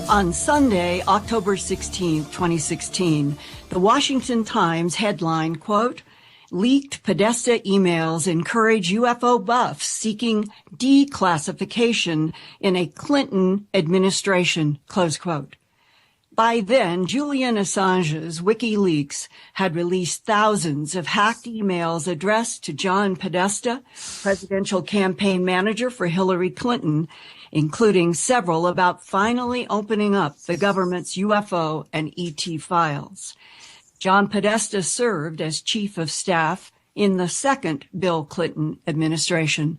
On Sunday, October 16, 2016, the Washington Times headline, quote, "Leaked Podesta emails encourage UFO buffs seeking declassification in a Clinton administration," close quote. By then, Julian Assange's WikiLeaks had released thousands of hacked emails addressed to John Podesta, presidential campaign manager for Hillary Clinton, including several about finally opening up the government's UFO and ET files. John Podesta served as chief of staff in the second Bill Clinton administration.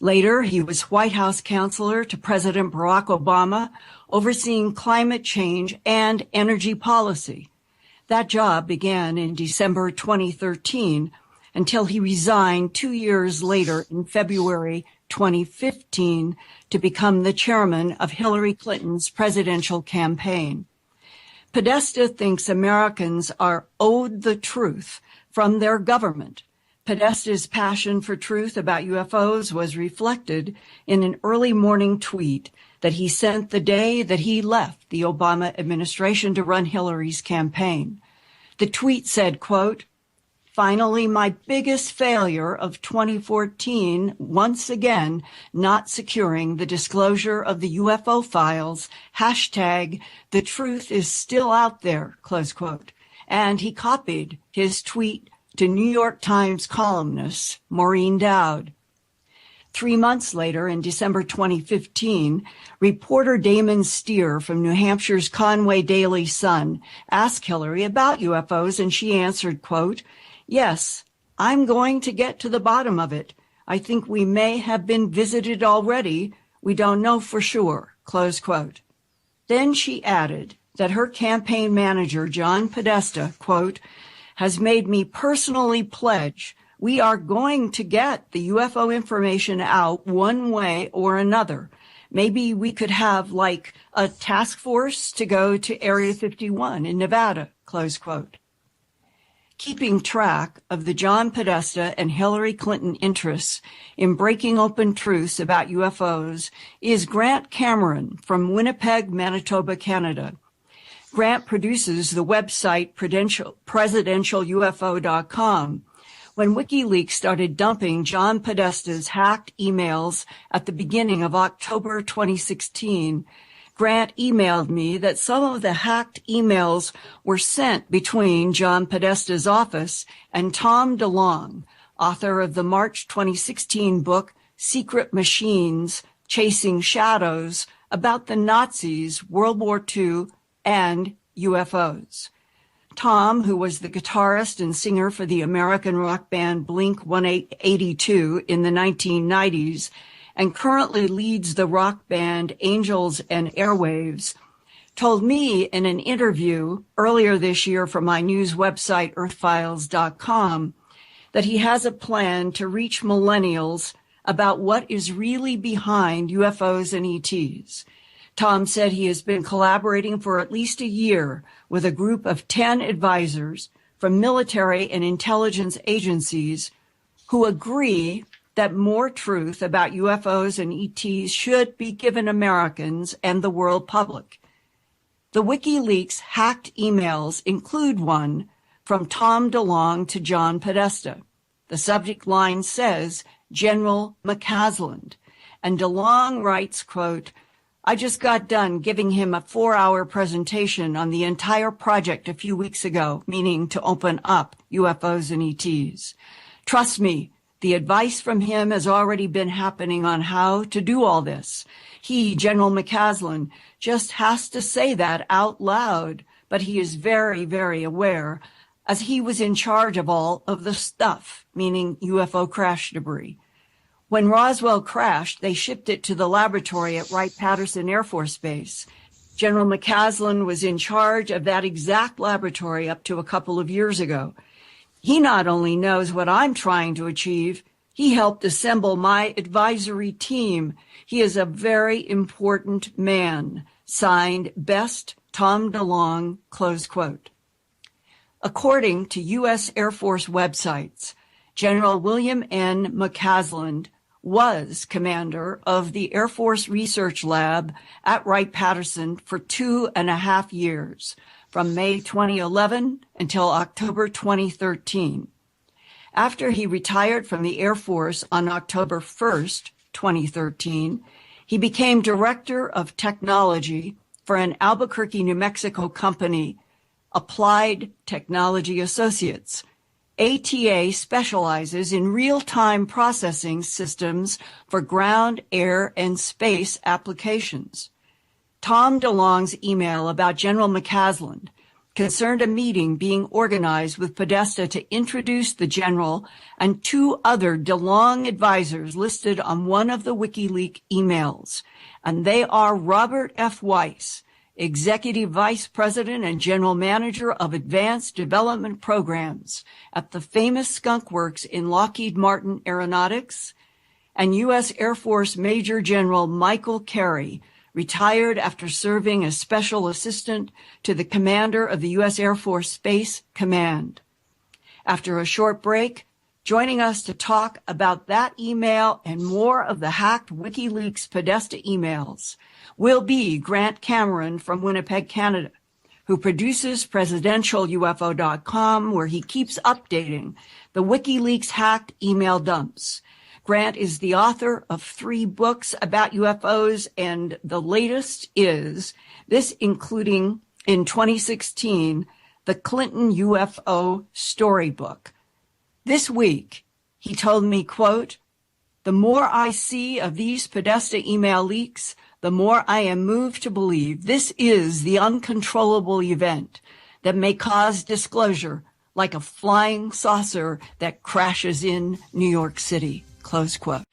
Later, he was White House counselor to President Barack Obama, overseeing climate change and energy policy. That job began in December 2013 until he resigned 2 years later in February 2015 to become the chairman of Hillary Clinton's presidential campaign. Podesta thinks Americans are owed the truth from their government. Podesta's passion for truth about UFOs was reflected in an early morning tweet that he sent the day that he left the Obama administration to run Hillary's campaign. The tweet said, quote, "Finally, my biggest failure of 2014, once again, not securing the disclosure of the UFO files, hashtag, the truth is still out there," close quote. And he copied his tweet to New York Times columnist Maureen Dowd. 3 months later, in December 2015, reporter Damon Steer from New Hampshire's Conway Daily Sun asked Hillary about UFOs, and she answered, quote, "Yes, I'm going to get to the bottom of it. I think we may have been visited already. We don't know for sure," close quote. Then she added that her campaign manager, John Podesta, quote, "has made me personally pledge we are going to get the UFO information out one way or another. Maybe we could have like a task force to go to Area 51 in Nevada," close quote. Keeping track of the John Podesta and Hillary Clinton interests in breaking open truths about UFOs is Grant Cameron from Winnipeg, Manitoba, Canada. Grant produces the website presidentialufo.com. When WikiLeaks started dumping John Podesta's hacked emails at the beginning of October 2016, Grant emailed me that some of the hacked emails were sent between John Podesta's office and Tom DeLonge, author of the March 2016 book Secret Machines, Chasing Shadows, about the Nazis, World War II, and UFOs. Tom, who was the guitarist and singer for the American rock band Blink-182 in the 1990s and currently leads the rock band Angels and Airwaves, told me in an interview earlier this year for my news website, earthfiles.com, that he has a plan to reach millennials about what is really behind UFOs and ETs. Tom said he has been collaborating for at least a year with a group of 10 advisors from military and intelligence agencies who agree that more truth about UFOs and ETs should be given Americans and the world public. The WikiLeaks hacked emails include one from Tom DeLonge to John Podesta. The subject line says, "General McCasland," and DeLonge writes, quote, "I just got done giving him a 4-hour presentation on the entire project a few weeks ago, meaning to open up UFOs and ETs. Trust me, the advice from him has already been happening on how to do all this. He, General McCasland, just has to say that out loud, but he is very, very aware, as he was in charge of all of the stuff," meaning UFO crash debris. When Roswell crashed, they shipped it to the laboratory at Wright-Patterson Air Force Base. General McCasland was in charge of that exact laboratory up to a couple of years ago. He not only knows what I'm trying to achieve, he helped assemble my advisory team. He is a very important man. Signed, Best Tom DeLonge, close quote. According to U.S. Air Force websites, General William N. McCasland was commander of the Air Force Research Lab at Wright-Patterson for 2.5 years, from May 2011 until October 2013. After he retired from the Air Force on October 1st, 2013, he became Director of Technology for an Albuquerque, New Mexico company, Applied Technology Associates. ATA specializes in real-time processing systems for ground, air, and space applications. Tom DeLong's email about General McCaslin concerned a meeting being organized with Podesta to introduce the general and 2 other DeLong advisors listed on one of the WikiLeaks emails, and they are Robert F. Weiss, Executive Vice President and General Manager of Advanced Development Programs at the famous Skunk Works in Lockheed Martin Aeronautics, and U.S. Air Force Major General Michael Carey, retired after serving as Special Assistant to the Commander of the U.S. Air Force Space Command. After a short break, joining us to talk about that email and more of the hacked WikiLeaks Podesta emails will be Grant Cameron from Winnipeg, Canada, who produces presidentialufo.com, where he keeps updating the WikiLeaks hacked email dumps. Grant is the author of 3 books about UFOs, and the latest is this, including in 2016, the Clinton UFO Storybook. This week, he told me, quote, "The more I see of these Podesta email leaks, the more I am moved to believe this is the uncontrollable event that may cause disclosure like a flying saucer that crashes in New York City." Close quote.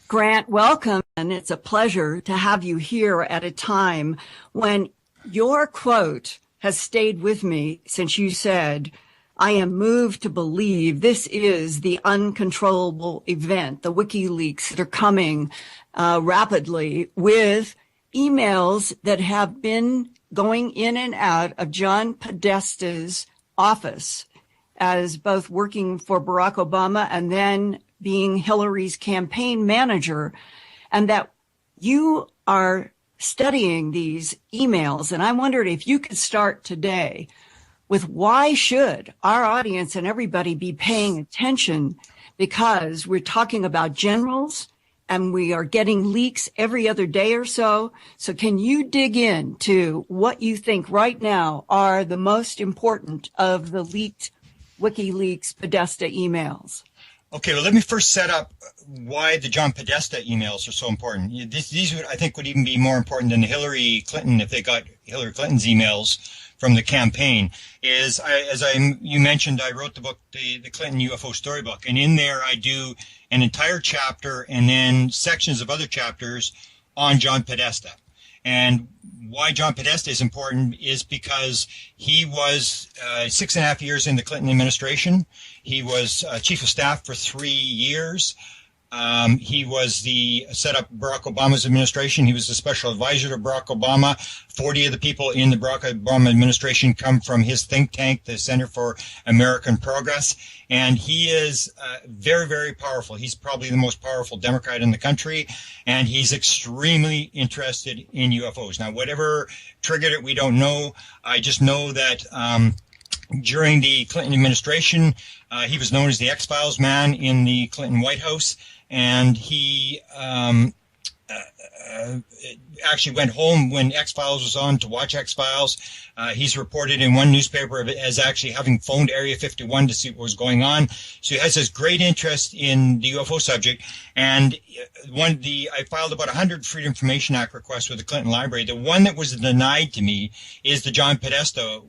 Grant, welcome, and it's a pleasure to have you here at a time when your quote has stayed with me since you said, "I am moved to believe this is the uncontrollable event," the WikiLeaks that are coming rapidly with emails that have been going in and out of John Podesta's office as both working for Barack Obama and then being Hillary's campaign manager, and that you are studying these emails. And I wondered if you could start today with why should our audience and everybody be paying attention, because we're talking about generals and we are getting leaks every other day or so. So can you dig into what you think right now are the most important of the leaked WikiLeaks Podesta emails? Okay, well, let me first set up why the John Podesta emails are so important. These would, I think, would even be more important than Hillary Clinton if they got Hillary Clinton's emails from the campaign. You mentioned, I wrote the book, the Clinton UFO Storybook, and in there I do an entire chapter and then sections of other chapters on John Podesta. And why John Podesta is important is because he was 6.5 years in the Clinton administration. He was chief of staff for 3 years. He was set up Barack Obama's administration. He was the special advisor to Barack Obama. 40 of the people in the Barack Obama administration come from his think tank, the Center for American Progress. And he is very, very powerful. He's probably the most powerful Democrat in the country. And he's extremely interested in UFOs. Now, whatever triggered it, we don't know. I just know that during the Clinton administration, he was known as the X-Files man in the Clinton White House. And he actually went home when X-Files was on to watch X-Files. He's reported in one newspaper as actually having phoned Area 51 to see what was going on. So he has this great interest in the UFO subject. And I filed about 100 Freedom of Information Act requests with the Clinton Library. The one that was denied to me is the John Podesta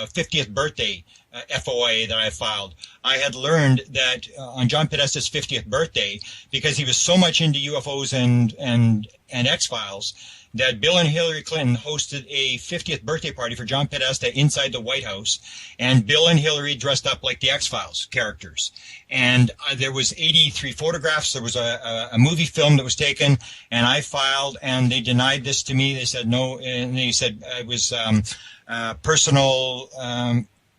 50th birthday FOIA that I filed. I had learned that on John Podesta's 50th birthday, because he was so much into UFOs and X-Files, that Bill and Hillary Clinton hosted a 50th birthday party for John Podesta inside the White House, and Bill and Hillary dressed up like the X-Files characters. And there was 83 photographs. There was a movie film that was taken, and I filed, and they denied this to me. They said no, and they said it was personal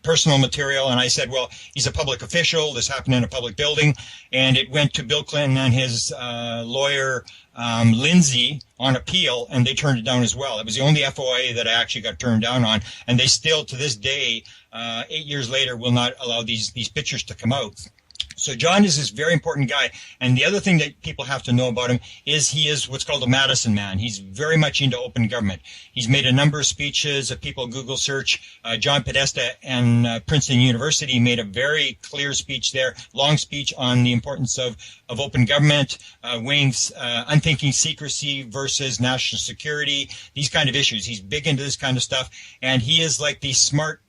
personal material, and I said, well, he's a public official. This happened in a public building, and it went to Bill Clinton and his lawyer, Lindsay, on appeal, and they turned it down as well. It was the only FOIA that I actually got turned down on, and they still, to this day, 8 years later, will not allow these pictures to come out. So John is this very important guy. And the other thing that people have to know about him is he is what's called a Madison man. He's very much into open government. He's made a number of speeches. If people Google search John Podesta and Princeton University, made a very clear speech there, long speech on the importance of open government, weighing unthinking secrecy versus national security, these kind of issues. He's big into this kind of stuff. And he is like the smart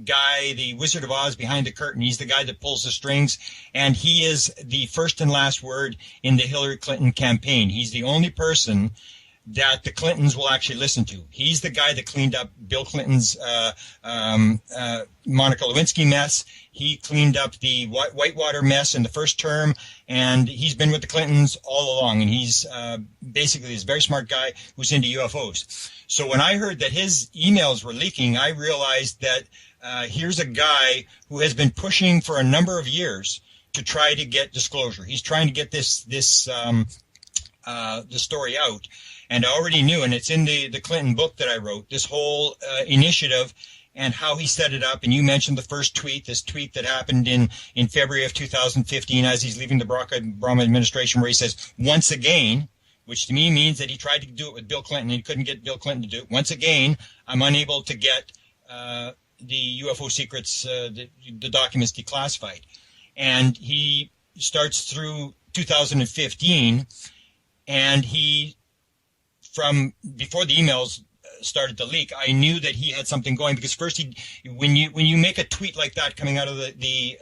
guy, the Wizard of Oz behind the curtain. He's the guy that pulls the strings, and he is the first and last word in the Hillary Clinton campaign. He's the only person that the Clintons will actually listen to. He's the guy that cleaned up Bill Clinton's Monica Lewinsky mess. He cleaned up the Whitewater mess in the first term, and he's been with the Clintons all along. And he's basically this very smart guy who's into UFOs. So when I heard that his emails were leaking, I realized that here's a guy who has been pushing for a number of years to try to get disclosure. He's trying to get the story out. And I already knew, and it's in the Clinton book that I wrote, this whole initiative and how he set it up. And you mentioned the first tweet, this tweet that happened in February of 2015 as he's leaving the Barack Obama administration, where he says, once again, which to me means that he tried to do it with Bill Clinton and he couldn't get Bill Clinton to do it. Once again, I'm unable to get the UFO secrets, the documents declassified. And he starts through 2015, and he, from before the emails started to leak, I knew that he had something going, because first, when you make a tweet like that coming out of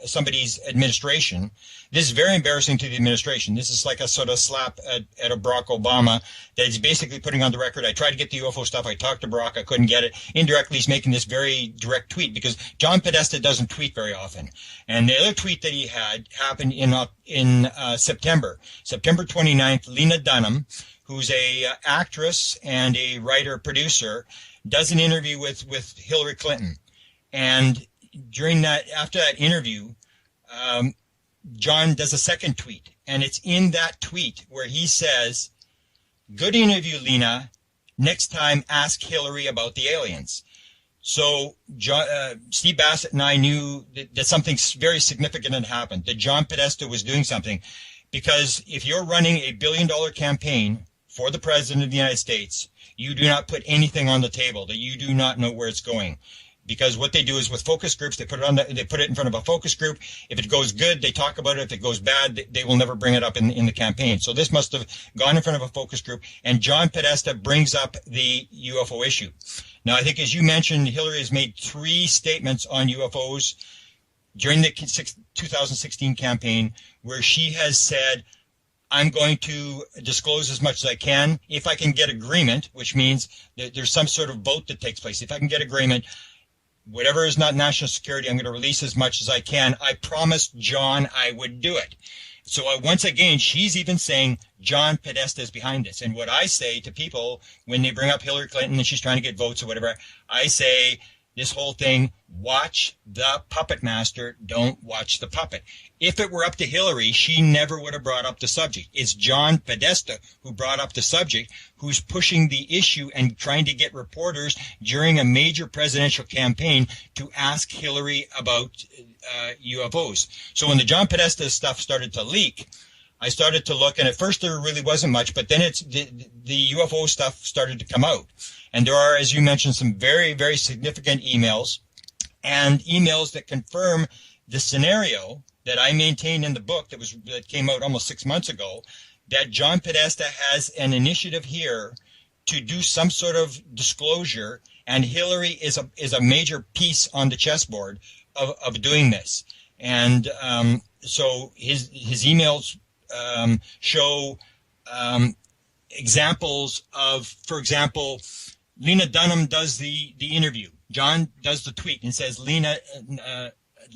somebody's administration, this is very embarrassing to the administration. This is like a sort of slap at a Barack Obama that he's basically putting on the record. I tried to get the UFO stuff. I talked to Barack. I couldn't get it. Indirectly, he's making this very direct tweet, because John Podesta doesn't tweet very often. And the other tweet that he had happened in September 29th. Lena Dunham, who's a actress and a writer-producer, does an interview with Hillary Clinton. And after that interview, John does a second tweet. And it's in that tweet where he says, "Good interview, Lena. Next time, ask Hillary about the aliens." So Steve Bassett and I knew that something very significant had happened, that John Podesta was doing something. Because if you're running a billion-dollar campaign for the President of the United States, you do not put anything on the table that you do not know where it's going. Because what they do is with focus groups, they put it in front of a focus group. If it goes good, they talk about it. If it goes bad, they will never bring it up in the campaign. So this must have gone in front of a focus group, and John Podesta brings up the UFO issue. Now, I think, as you mentioned, Hillary has made 3 statements on UFOs during the 2016 campaign, where she has said, I'm going to disclose as much as I can. If I can get agreement, which means that there's some sort of vote that takes place. If I can get agreement, whatever is not national security, I'm going to release as much as I can. I promised John I would do it. So once again, she's even saying John Podesta is behind this. And what I say to people when they bring up Hillary Clinton and she's trying to get votes or whatever, I say, this whole thing, watch the puppet master, don't watch the puppet. If it were up to Hillary, she never would have brought up the subject. It's John Podesta who brought up the subject, who's pushing the issue and trying to get reporters during a major presidential campaign to ask Hillary about UFOs. So when the John Podesta stuff started to leak, I started to look, and at first there really wasn't much, but then the UFO stuff started to come out. And there are, as you mentioned, some very, very significant emails, and emails that confirm the scenario that I maintained in the book that came out almost 6 months ago, that John Podesta has an initiative here to do some sort of disclosure, and Hillary is a major piece on the chessboard of doing this. And so his emails show examples of, for example, Lena Dunham does the interview. John does the tweet and says, Lena,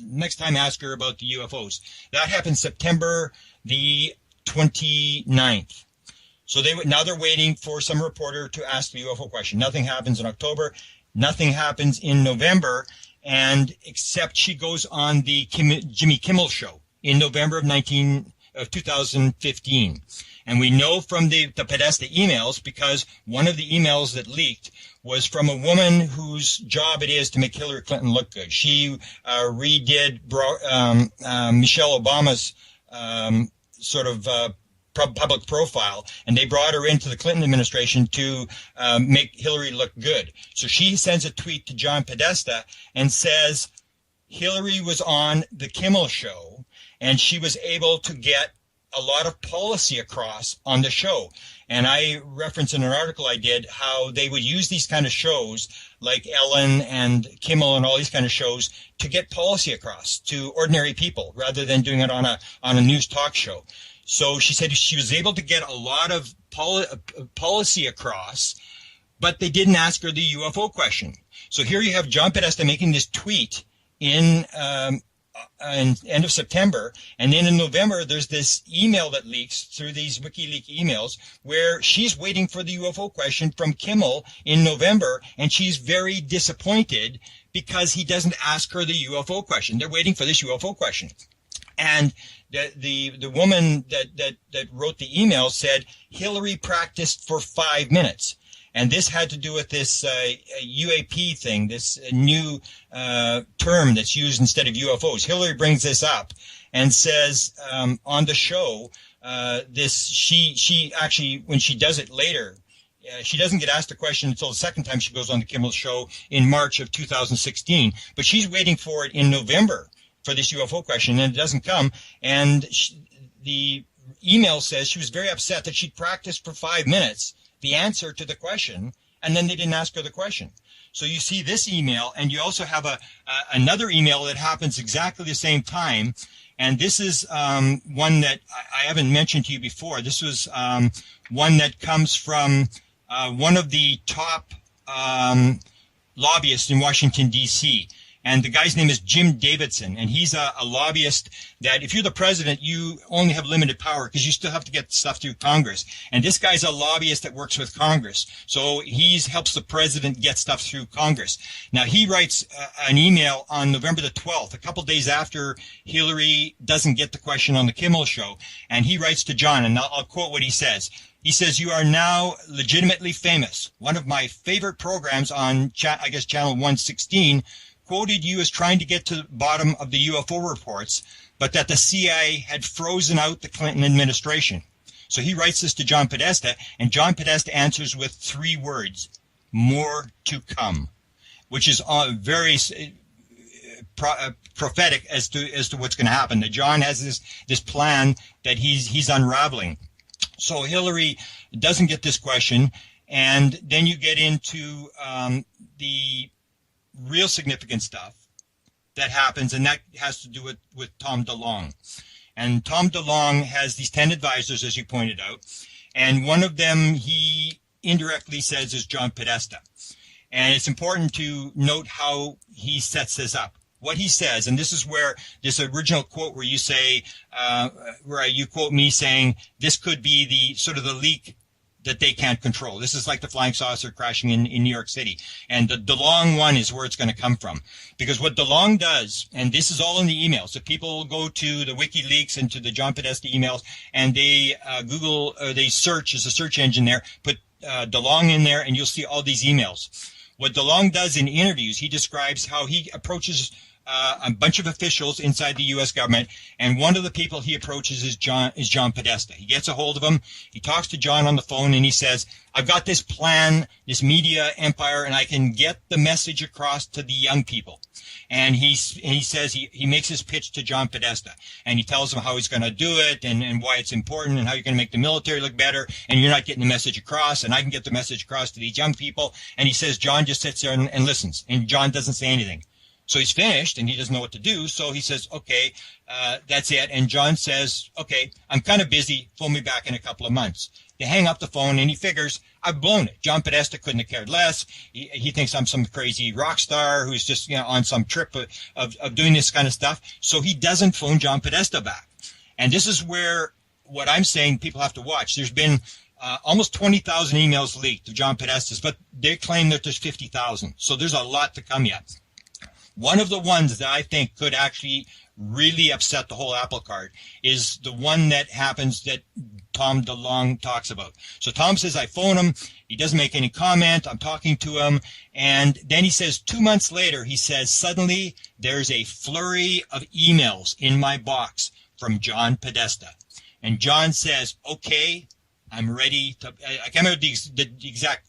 next time ask her about the UFOs. That happened September the 29th. So now they're waiting for some reporter to ask the UFO question. Nothing happens in October. Nothing happens in November. and except she goes on the Jimmy Kimmel show in November of 2015. And we know from the Podesta emails, because one of the emails that leaked was from a woman whose job it is to make Hillary Clinton look good. She redid Michelle Obama's public profile, and they brought her into the Clinton administration to make Hillary look good. So she sends a tweet to John Podesta and says Hillary was on the Kimmel show, and she was able to get a lot of policy across on the show. And I reference in an article I did how they would use these kind of shows like Ellen and Kimmel and all these kind of shows to get policy across to ordinary people rather than doing it on a news talk show. So she said she was able to get a lot of policy across, but they didn't ask her the UFO question. So here you have John Podesta making this tweet in end of September, and then in November there's this email that leaks through these WikiLeaks emails where she's waiting for the UFO question from Kimmel in November, and she's very disappointed because he doesn't ask her the UFO question. They're waiting for this UFO question. And the woman that wrote the email said Hillary practiced for 5 minutes. And this had to do with this UAP thing, this new term that's used instead of UFOs. Hillary brings this up and says on the show, she actually, when she does it later, she doesn't get asked a question until the second time she goes on the Kimmel show in March of 2016. But she's waiting for it in November for this UFO question, and it doesn't come. And the email says she was very upset that she'd practiced for 5 minutes the answer to the question, and then they didn't ask her the question. So you see this email, and you also have another email that happens exactly the same time. And this is one that I haven't mentioned to you before. This was one that comes from one of the top lobbyists in Washington, D.C., and the guy's name is Jim Davidson, and he's a lobbyist that if you're the president, you only have limited power because you still have to get stuff through Congress. And this guy's a lobbyist that works with Congress. So he helps the president get stuff through Congress. Now, he writes an email on November the 12th, a couple days after Hillary doesn't get the question on the Kimmel show. And he writes to John, and I'll quote what he says. He says, "You are now legitimately famous. One of my favorite programs on, Channel 116, quoted you as trying to get to the bottom of the UFO reports, but that the CIA had frozen out the Clinton administration." So he writes this to John Podesta, and John Podesta answers with 3 words, "More to come," which is very prophetic as to what's going to happen. That John has this plan that he's unraveling. So Hillary doesn't get this question, and then you get into the real significant stuff that happens, and that has to do with Tom DeLonge. And Tom DeLonge has these 10 advisors, as you pointed out, and one of them he indirectly says is John Podesta. And it's important to note how he sets this up. What he says, and this is where this original quote where you say, where you quote me saying, this could be the sort of the leak that they can't control. This is like the flying saucer crashing in New York City. And the DeLonge one is where it's going to come from. Because what DeLonge does, and this is all in the emails, if people go to the WikiLeaks and to the John Podesta emails, and they Google, or they search, as a search engine there, put DeLonge in there, and you'll see all these emails. What DeLonge does in interviews, he describes how he approaches a bunch of officials inside the U.S. government, and one of the people he approaches is John Podesta. He gets a hold of him. He talks to John on the phone, and he says, "I've got this plan, this media empire, and I can get the message across to the young people." And he says he makes his pitch to John Podesta, and he tells him how he's going to do it and why it's important and how you're going to make the military look better, and you're not getting the message across, and I can get the message across to these young people. And he says John just sits there and listens, and John doesn't say anything. So he's finished, and he doesn't know what to do. So he says, "Okay, that's it." And John says, "Okay, I'm kind of busy. Phone me back in a couple of months." They hang up the phone, and he figures, I've blown it. John Podesta couldn't have cared less. He thinks I'm some crazy rock star who's just on some trip of doing this kind of stuff. So he doesn't phone John Podesta back. And this is where what I'm saying people have to watch. There's been almost 20,000 emails leaked of John Podesta's, but they claim that there's 50,000. So there's a lot to come yet. One of the ones that I think could actually really upset the whole apple cart is the one that happens that Tom DeLonge talks about. So Tom says, I phone him. He doesn't make any comment. I'm talking to him. And then he says 2 months later, he says, suddenly there's a flurry of emails in my box from John Podesta. And John says, okay, I'm ready to, I can't remember the exact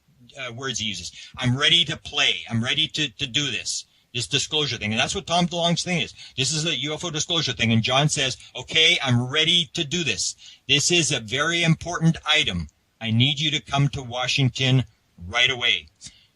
words he uses. I'm ready to play. I'm ready to do this disclosure thing. And that's what Tom DeLonge's thing is. This is a UFO disclosure thing. And John says, okay, I'm ready to do this. This is a very important item. I need you to come to Washington right away.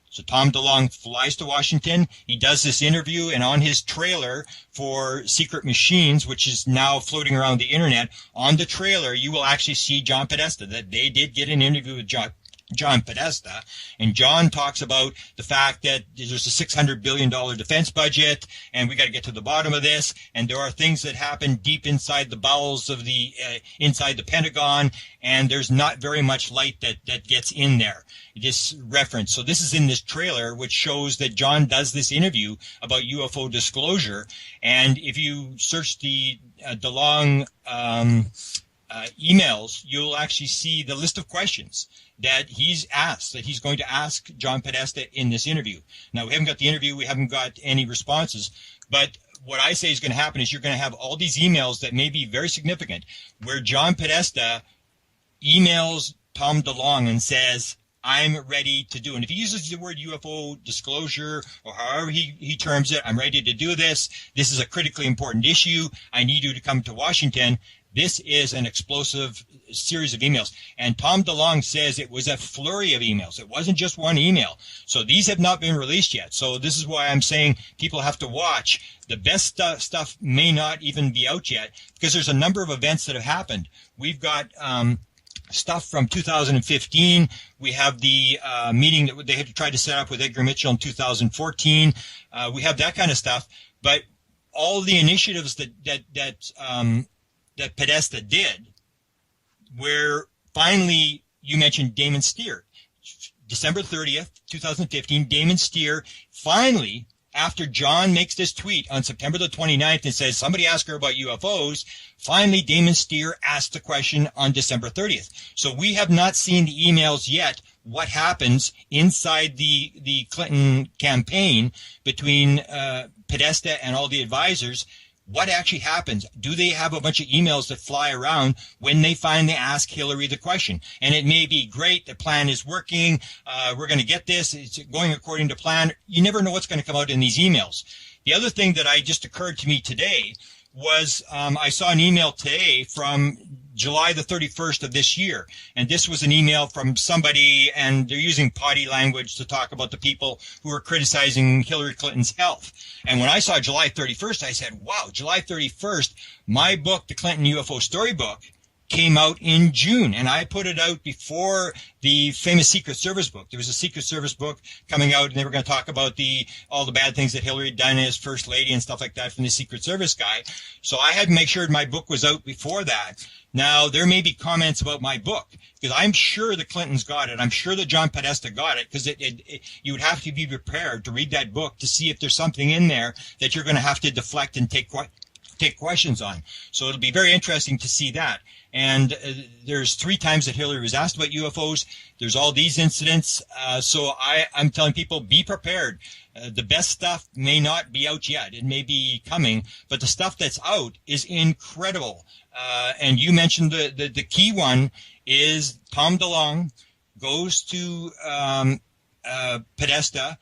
So Tom DeLonge flies to Washington. He does this interview, and on his trailer for Secret Machines, which is now floating around the internet, on the trailer, you will actually see John Podesta, that they did get an interview with John Podesta, and John talks about the fact that there's a $600 billion defense budget, and we got to get to the bottom of this, and there are things that happen deep inside the bowels of the inside the Pentagon, and there's not very much light that gets in there. This reference. So this is in this trailer, which shows that John does this interview about UFO disclosure, and if you search the DeLonge emails, you'll actually see the list of questions that he's asked, that he's going to ask John Podesta in this interview. Now, we haven't got the interview. We haven't got any responses. But what I say is going to happen is you're going to have all these emails that may be very significant, where John Podesta emails Tom DeLonge and says, I'm ready to do. And if he uses the word UFO disclosure or however he terms it, I'm ready to do this. This is a critically important issue. I need you to come to Washington. This is an explosive series of emails. And Tom DeLonge says it was a flurry of emails. It wasn't just one email. So these have not been released yet. So this is why I'm saying people have to watch. The best stuff may not even be out yet, because there's a number of events that have happened. We've got stuff from 2015. We have the meeting that they had to try to set up with Edgar Mitchell in 2014. We have that kind of stuff. But all the initiatives that Podesta did, where finally you mentioned Damon Steer. December 30th, 2015, Damon Steer finally, after John makes this tweet on September the 29th and says, somebody asked her about UFOs, finally Damon Steer asked the question on December 30th. So we have not seen the emails yet. What happens inside the Clinton campaign between Podesta and all the advisors? What actually happens? Do they have a bunch of emails that fly around when they finally ask Hillary the question? And it may be great. The plan is working. We're going to get this. It's going according to plan. You never know what's going to come out in these emails. The other thing that just occurred to me today was I saw an email today from July the 31st of this year. And this was an email from somebody, and they're using potty language to talk about the people who are criticizing Hillary Clinton's health. And when I saw July 31st, I said, wow, July 31st, my book, The Clinton UFO Storybook, came out in June, and I put it out before the famous Secret Service book. There was a Secret Service book coming out, and they were going to talk about all the bad things that Hillary had done as First Lady and stuff like that from the Secret Service guy. So I had to make sure my book was out before that. Now, there may be comments about my book, because I'm sure the Clintons got it. I'm sure that John Podesta got it, because you would have to be prepared to read that book to see if there's something in there that you're going to have to deflect and take questions on. So it'll be very interesting to see that. And there's 3 times that Hillary was asked about UFOs. There's all these incidents. So I'm telling people, be prepared. The best stuff may not be out yet. It may be coming, but the stuff that's out is incredible. And you mentioned the key one is Tom DeLonge goes to Podesta,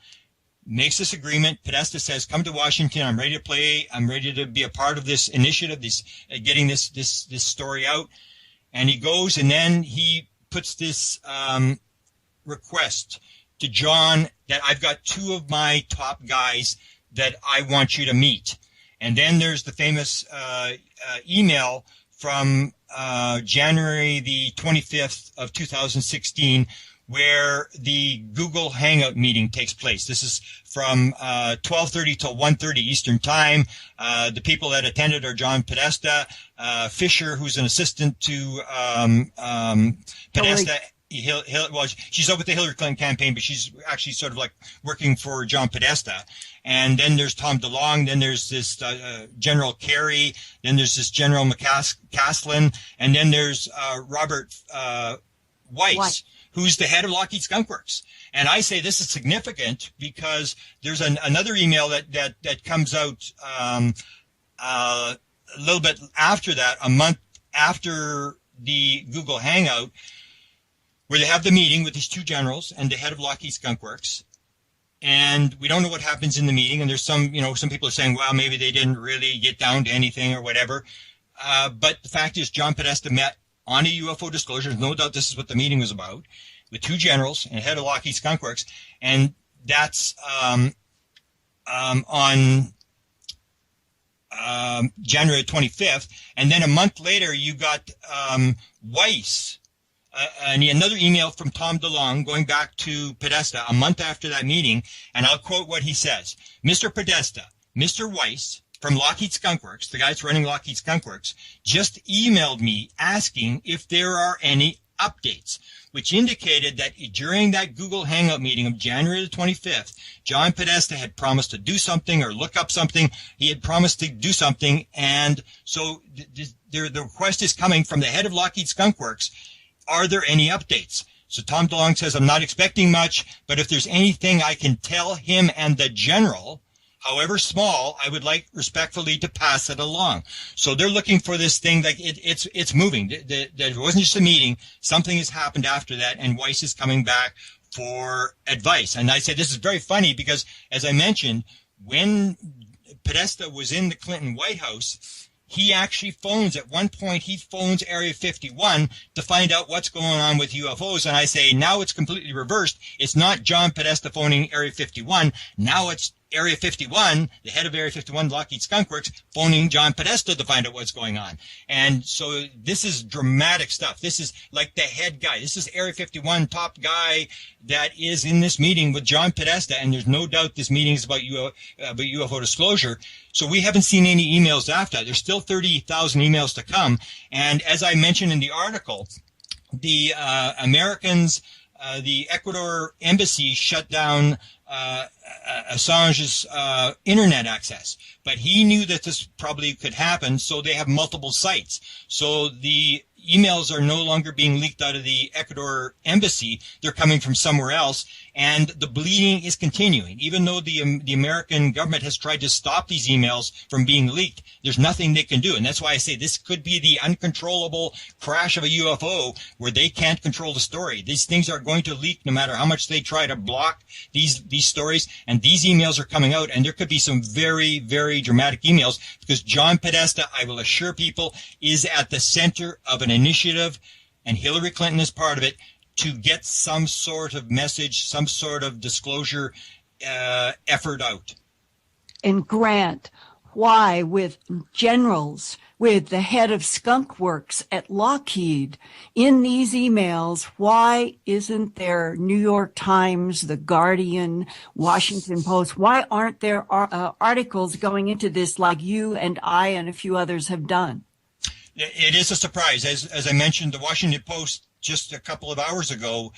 makes this agreement. Podesta says, come to Washington. I'm ready to play. I'm ready to be a part of this initiative, getting this story out. And he goes, and then he puts this request to John that I've got 2 of my top guys that I want you to meet. And then there's the famous email from January the 25th of 2016, where the Google Hangout meeting takes place. This is from 12:30 till 1:30 Eastern Time. The people that attended are John Podesta, Fisher, who's an assistant to Podesta, well, she's up with the Hillary Clinton campaign, but she's actually sort of like working for John Podesta. And then there's Tom DeLonge. Then there's this General Kerry. Then there's this General McCaslin. And then there's Robert Weiss, who's the head of Lockheed Skunk Works. And I say this is significant because there's another email that comes out a little bit after that, a month after the Google Hangout, where they have the meeting with these two generals and the head of Lockheed Skunk Works. And we don't know what happens in the meeting. And there's some people are saying, well, maybe they didn't really get down to anything or whatever. But the fact is, John Podesta met on a UFO disclosure. There's no doubt this is what the meeting was about, with two generals and head of Lockheed Skunk Works. And that's on January 25th. And then a month later, you got Weiss. And another email from Tom DeLonge going back to Podesta a month after that meeting, and I'll quote what he says. Mr. Podesta, Mr. Weiss from Lockheed Skunk Works, the guy that's running Lockheed Skunk Works, just emailed me asking if there are any updates, which indicated that during that Google Hangout meeting of January the 25th, John Podesta had promised to do something or look up something. He had promised to do something, and so the request is coming from the head of Lockheed Skunk Works. Are there any updates? So Tom DeLonge says, I'm not expecting much, but if there's anything I can tell him and the general, however small, I would like respectfully to pass it along. So they're looking for this thing, like it's moving. It wasn't just a meeting. Something has happened after that, and Weiss is coming back for advice. And I say this is very funny because, as I mentioned, when Podesta was in the Clinton White House, he actually phones, at one point, he phones Area 51 to find out what's going on with UFOs. And I say, now it's completely reversed. It's not John Podesta phoning Area 51. Now it's Area 51, the head of Area 51, Lockheed Skunk Works, phoning John Podesta to find out what's going on. And so this is dramatic stuff. This is like the head guy. This is Area 51 top guy that is in this meeting with John Podesta. And there's no doubt this meeting is about UFO disclosure. So we haven't seen any emails after that. There's still 30,000 emails to come. And as I mentioned in the article, the Americans, the Ecuador embassy shut down Assange's internet access, but he knew that this probably could happen, so they have multiple sites. So the emails are no longer being leaked out of the Ecuador embassy. They're coming from somewhere else, and the bleeding is continuing. Even though the American government has tried to stop these emails from being leaked, there's nothing they can do. And that's why I say this could be the uncontrollable crash of a UFO where they can't control the story. These things are going to leak no matter how much they try to block these stories. And these emails are coming out, and there could be some very, very dramatic emails because John Podesta, I will assure people, is at the center of an initiative, and Hillary Clinton is part of it, to get some sort of message, some sort of disclosure effort out. And Grant, why with generals, with the head of Skunk Works at Lockheed, in these emails, why isn't there New York Times, The Guardian, Washington Post? Why aren't there articles going into this like you and I and a few others have done? It is a surprise. As I mentioned, the Washington Post just a couple of hours ago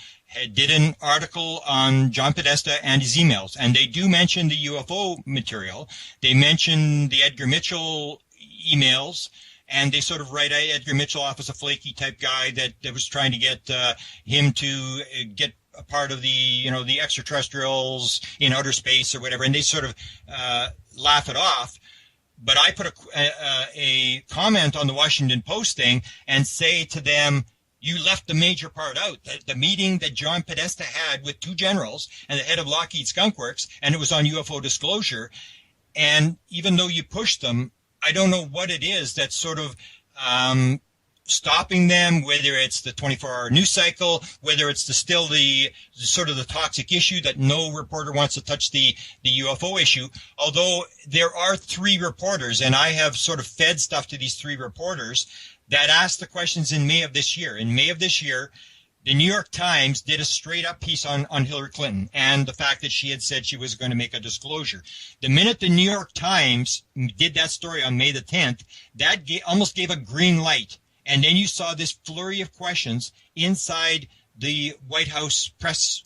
did an article on John Podesta and his emails, and they do mention the UFO material. They mention the Edgar Mitchell emails, and they sort of write Edgar Mitchell off as a flaky type guy that was trying to get him to get a part of the extraterrestrials in outer space or whatever, and they sort of laugh it off. But I put a comment on the Washington Post thing and say to them, you left the major part out, the meeting that John Podesta had with two generals and the head of Lockheed Skunk Works, and it was on UFO disclosure. And even though you pushed them, I don't know what it is that's sort of stopping them, whether it's the 24-hour news cycle, whether it's still the sort of the toxic issue that no reporter wants to touch the UFO issue. Although there are three reporters, and I have sort of fed stuff to these three reporters that asked the questions in May of this year. In May of this year, the New York Times did a straight-up piece on Hillary Clinton and the fact that she had said she was going to make a disclosure. The minute the New York Times did that story on May the 10th, that almost gave a green light. And then you saw this flurry of questions inside the White House press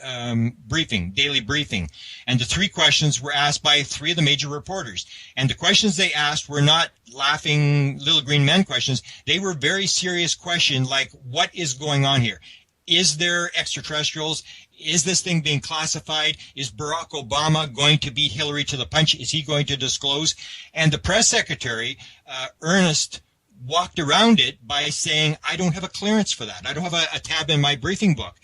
daily briefing. And the three questions were asked by three of the major reporters. And the questions they asked were not laughing little green men questions. They were very serious questions like, what is going on here? Is there extraterrestrials? Is this thing being classified? Is Barack Obama going to beat Hillary to the punch? Is he going to disclose? And the press secretary, Ernest, walked around it by saying, I don't have a clearance for that. I don't have a tab in my briefing book.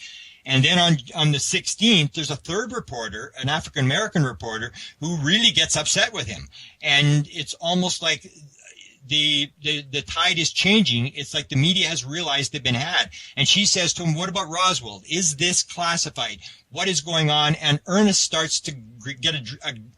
And then on the 16th, there's a third reporter, an African-American reporter, who really gets upset with him. And it's almost like the tide is changing. It's like the media has realized they've been had. And she says to him, what about Roswell? Is this classified? What is going on? And Ernest starts to get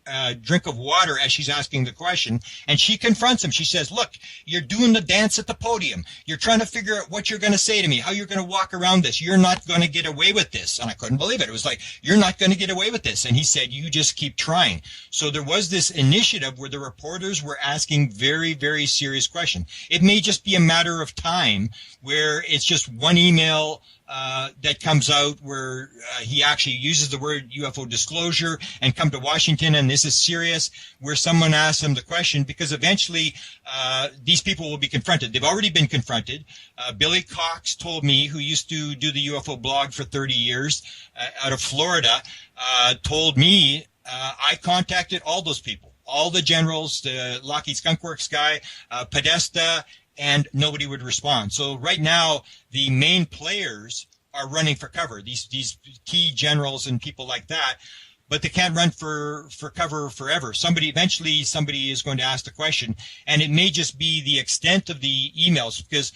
a drink of water as she's asking the question. And she confronts him. She says, look, you're doing the dance at the podium. You're trying to figure out what you're going to say to me, how you're going to walk around this. You're not going to get away with this. And I couldn't believe it. It was like, you're not going to get away with this. And he said, you just keep trying. So there was this initiative where the reporters were asking very, very serious questions. It may just be a matter of time where it's just one email that comes out where he actually uses the word UFO disclosure and come to Washington, and this is serious, where someone asks him the question, because eventually these people will be confronted. They've already been confronted. Billy Cox told me, who used to do the UFO blog for 30 years out of Florida, told me I contacted all those people, all the generals, the Lockheed Skunk Works guy, Podesta, and nobody would respond. So right now, the main players are running for cover, these key generals and people like that, but they can't run for cover forever. Eventually somebody is going to ask the question, and it may just be the extent of the emails, because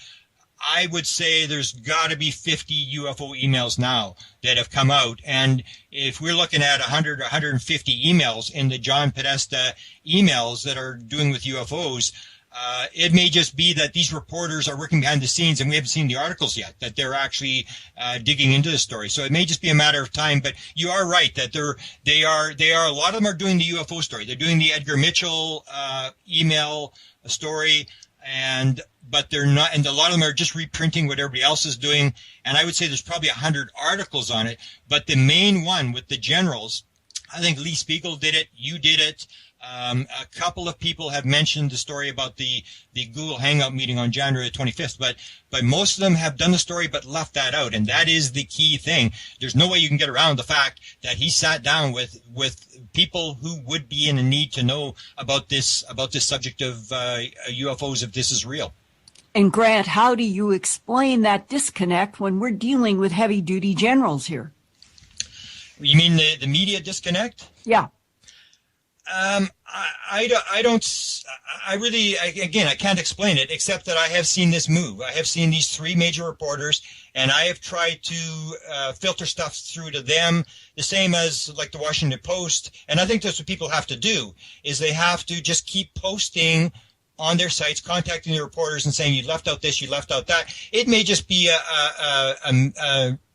I would say there's got to be 50 UFO emails now that have come out. And if we're looking at 100 or 150 emails in the John Podesta emails that are doing with UFOs, it may just be that these reporters are working behind the scenes and we haven't seen the articles yet, that they're actually digging into the story. So it may just be a matter of time, but you are right that they are a lot of them are doing the UFO story. They're doing the Edgar Mitchell email story, but they're not, and a lot of them are just reprinting what everybody else is doing. And I would say there's probably 100 articles on it, but the main one with the generals, I think Lee Spiegel did it, you did it. A couple of people have mentioned the story about the Google Hangout meeting on January 25th, but most of them have done the story but left that out, and that is the key thing. There's no way you can get around the fact that he sat down with people who would be in a need to know about this subject of UFOs if this is real. And Grant, how do you explain that disconnect when we're dealing with heavy-duty generals here? You mean the media disconnect? Yeah. I can't explain it except that I have seen this move. I have seen these three major reporters, and I have tried to filter stuff through to them, the same as like the Washington Post. And I think that's what people have to do, is they have to just keep posting on their sites, contacting the reporters and saying, you left out this, you left out that. It may just be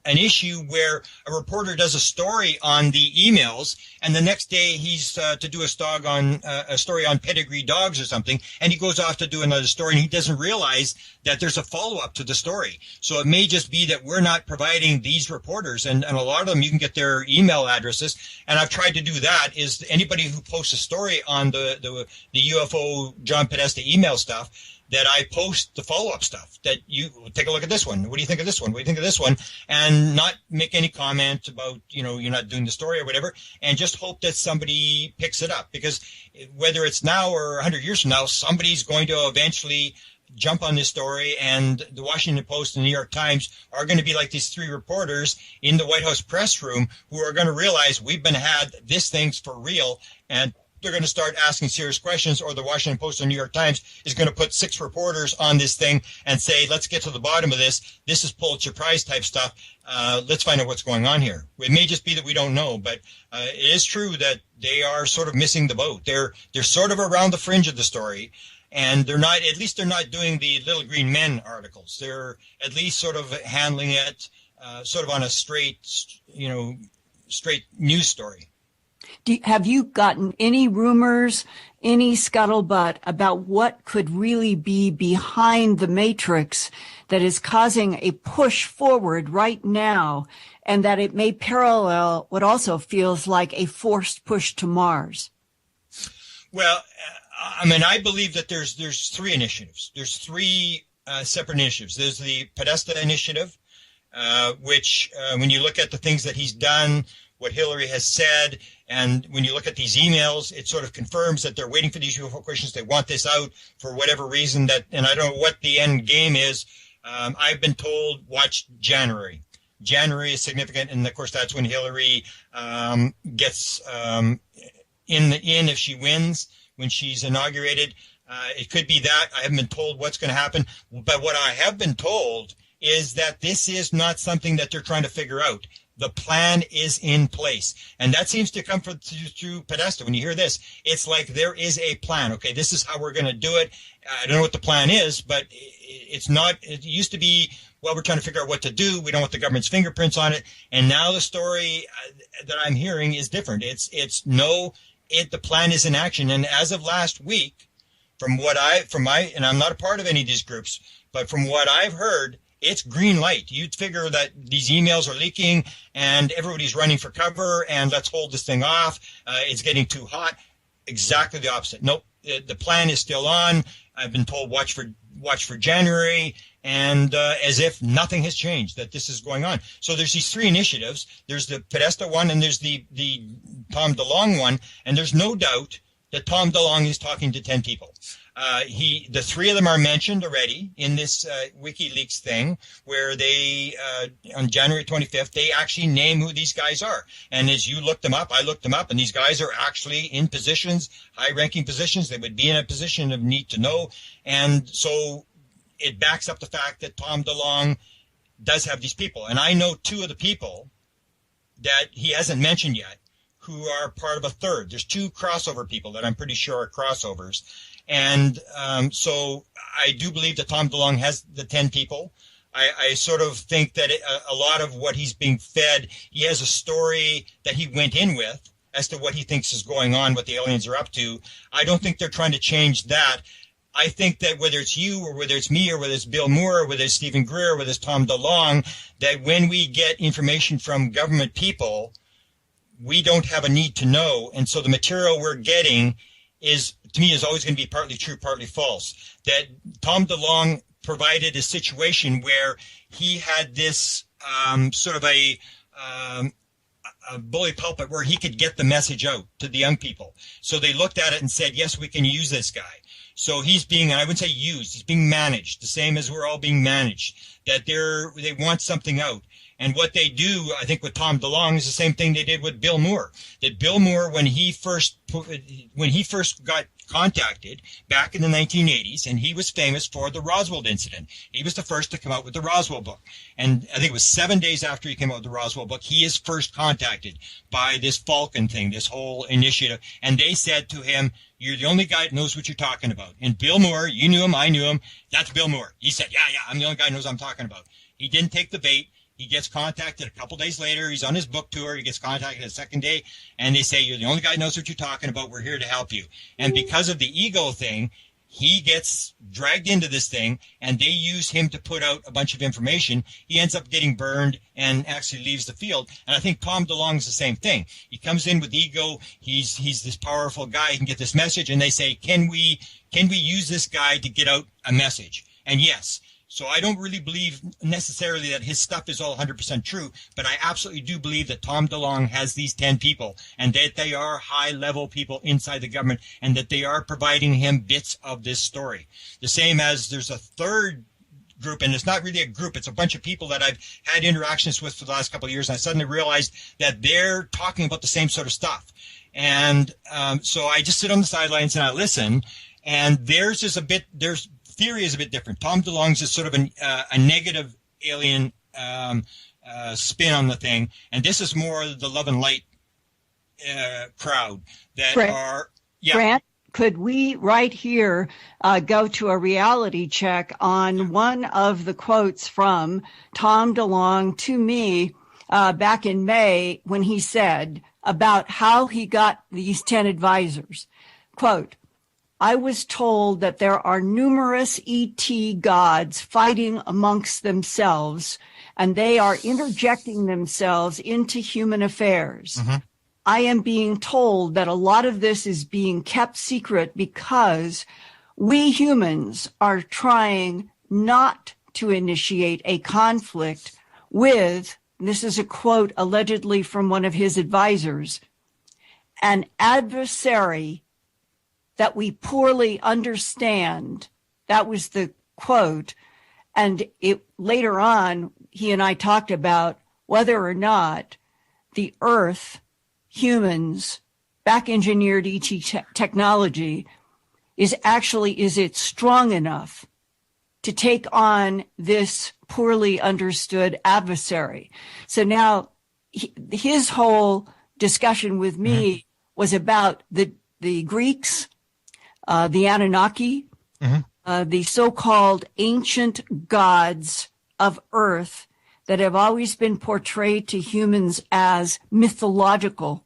an issue where a reporter does a story on the emails, and the next day he's to do a story on pedigree dogs or something, and he goes off to do another story, and he doesn't realize that there's a follow-up to the story. So it may just be that we're not providing these reporters, and a lot of them, you can get their email addresses, and I've tried to do that, is anybody who posts a story on the UFO John Podesta email stuff, that I post the follow-up stuff, that you take a look at this one. What do you think of this one? What do you think of this one? And not make any comment about, you're not doing the story or whatever, and just hope that somebody picks it up. Because whether it's now or 100 years from now, somebody's going to eventually jump on this story, and the Washington Post and the New York Times are going to be like these three reporters in the White House press room who are going to realize we've been had, this thing's for real, and they're going to start asking serious questions, or the Washington Post or New York Times is going to put 6 reporters on this thing and say, let's get to the bottom of this. This is Pulitzer Prize type stuff. Let's find out what's going on here. It may just be that we don't know, but it is true that they are sort of missing the boat. They're sort of around the fringe of the story, and they're not doing the Little Green Men articles. They're at least sort of handling it sort of on a straight news story. have you gotten any rumors, any scuttlebutt about what could really be behind the matrix that is causing a push forward right now, and that it may parallel what also feels like a forced push to Mars? Well, I mean, I believe that there's three initiatives. There's three separate initiatives. There's the Podesta initiative, which when you look at the things that he's done, what Hillary has said, and when you look at these emails, it sort of confirms that they're waiting for these UFO questions. They want this out for whatever reason, that, and I don't know what the end game is. I've been told, watch January. January is significant, and of course that's when Hillary gets in if she wins, when she's inaugurated. It could be that. I haven't been told what's going to happen, but what I have been told is that this is not something that they're trying to figure out. The plan is in place. And that seems to come through Podesta. When you hear this, it's like there is a plan. Okay, this is how we're going to do it. I don't know what the plan is, but it's not, it used to be, well, we're trying to figure out what to do. We don't want the government's fingerprints on it. And now the story that I'm hearing is different. The plan is in action. And as of last week, and I'm not a part of any of these groups, but from what I've heard, it's green light. You'd figure that these emails are leaking and everybody's running for cover and let's hold this thing off. It's getting too hot. Exactly the opposite. Nope. The plan is still on. I've been told watch for January, and as if nothing has changed, that this is going on. So there's these three initiatives. There's the Podesta one, and there's the Tom DeLonge one, and there's no doubt that Tom DeLonge is talking to 10 people. The three of them are mentioned already in this WikiLeaks thing, where they, on January 25th, they actually name who these guys are. And as you look them up, I looked them up, and these guys are actually in positions, high-ranking positions. They would be in a position of need to know. And so it backs up the fact that Tom DeLonge does have these people. And I know two of the people that he hasn't mentioned yet who are part of a third. There's two crossover people that I'm pretty sure are crossovers. And so I do believe that Tom DeLonge has the 10 people. I sort of think that a lot of what he's being fed, he has a story that he went in with as to what he thinks is going on, what the aliens are up to. I don't think they're trying to change that. I think that whether it's you or whether it's me or whether it's Bill Moore or whether it's Stephen Greer or whether it's Tom DeLonge, that when we get information from government people, we don't have a need to know. And so the material we're getting is, to me, is always going to be partly true, partly false. That Tom DeLonge provided a situation where he had this sort of a bully pulpit where he could get the message out to the young people. So they looked at it and said, yes, we can use this guy. So he's being, I wouldn't say used, he's being managed, the same as we're all being managed, that they want something out. And what they do, I think, with Tom DeLonge is the same thing they did with Bill Moore. That Bill Moore, when he first got contacted back in the 1980s, and he was famous for the Roswell incident. He was the first to come out with the Roswell book. And I think it was 7 days after he came out with the Roswell book, he is first contacted by this Falcon thing, this whole initiative. And they said to him, you're the only guy that knows what you're talking about. And Bill Moore, you knew him, I knew him. That's Bill Moore. He said, yeah, I'm the only guy who knows what I'm talking about. He didn't take the bait. He gets contacted a couple days later. He's on his book tour. He gets contacted the second day, and they say, you're the only guy who knows what you're talking about. We're here to help you. And because of the ego thing, he gets dragged into this thing, and they use him to put out a bunch of information. He ends up getting burned and actually leaves the field. And I think Tom DeLonge is the same thing. He comes in with ego. He's this powerful guy. He can get this message, and they say, can we use this guy to get out a message? And yes. So I don't really believe necessarily that his stuff is all 100% true, but I absolutely do believe that Tom DeLonge has these 10 people and that they are high-level people inside the government and that they are providing him bits of this story. The same as there's a third group, and it's not really a group, it's a bunch of people that I've had interactions with for the last couple of years, and I suddenly realized that they're talking about the same sort of stuff. And so I just sit on the sidelines and I listen, and theirs is theory is a bit different. Tom DeLonge's is sort of a negative alien spin on the thing, and this is more the love and light crowd that are. Yeah. Grant, could we right here go to a reality check on one of the quotes from Tom DeLonge to me back in May when he said, about how he got these 10 advisors. Quote, I was told that there are numerous ET gods fighting amongst themselves, and they are interjecting themselves into human affairs. Mm-hmm. I am being told that a lot of this is being kept secret because we humans are trying not to initiate a conflict with, this is a quote allegedly from one of his advisors, an adversary that we poorly understand. That was the quote. And later on, he and I talked about whether or not the Earth, humans, back engineered ET technology is it strong enough to take on this poorly understood adversary. So now his whole discussion with me was about the Greeks, the Anunnaki, the so-called ancient gods of Earth that have always been portrayed to humans as mythological,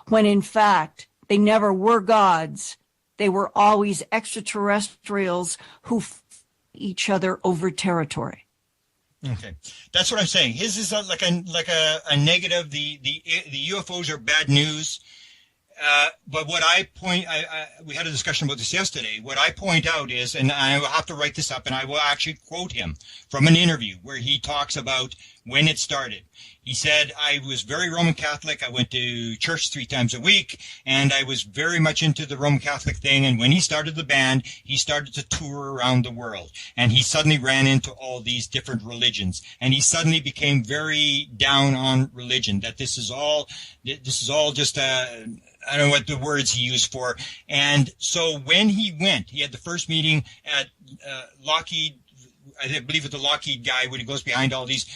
when in fact they never were gods. They were always extraterrestrials who each other over territory. Okay, that's what I'm saying. His is like a negative. The UFOs are bad news. But what we had a discussion about this yesterday. What I point out is, and I will have to write this up, and I will actually quote him from an interview where he talks about when it started. He said, I was very Roman Catholic. I went to church 3 times a week, and I was very much into the Roman Catholic thing. And when he started the band, he started to tour around the world. And he suddenly ran into all these different religions. And he suddenly became very down on religion, that this is all just I don't know what the words he used for. And so when he went, he had the first meeting at Lockheed, I believe it's the Lockheed guy, when he goes behind all these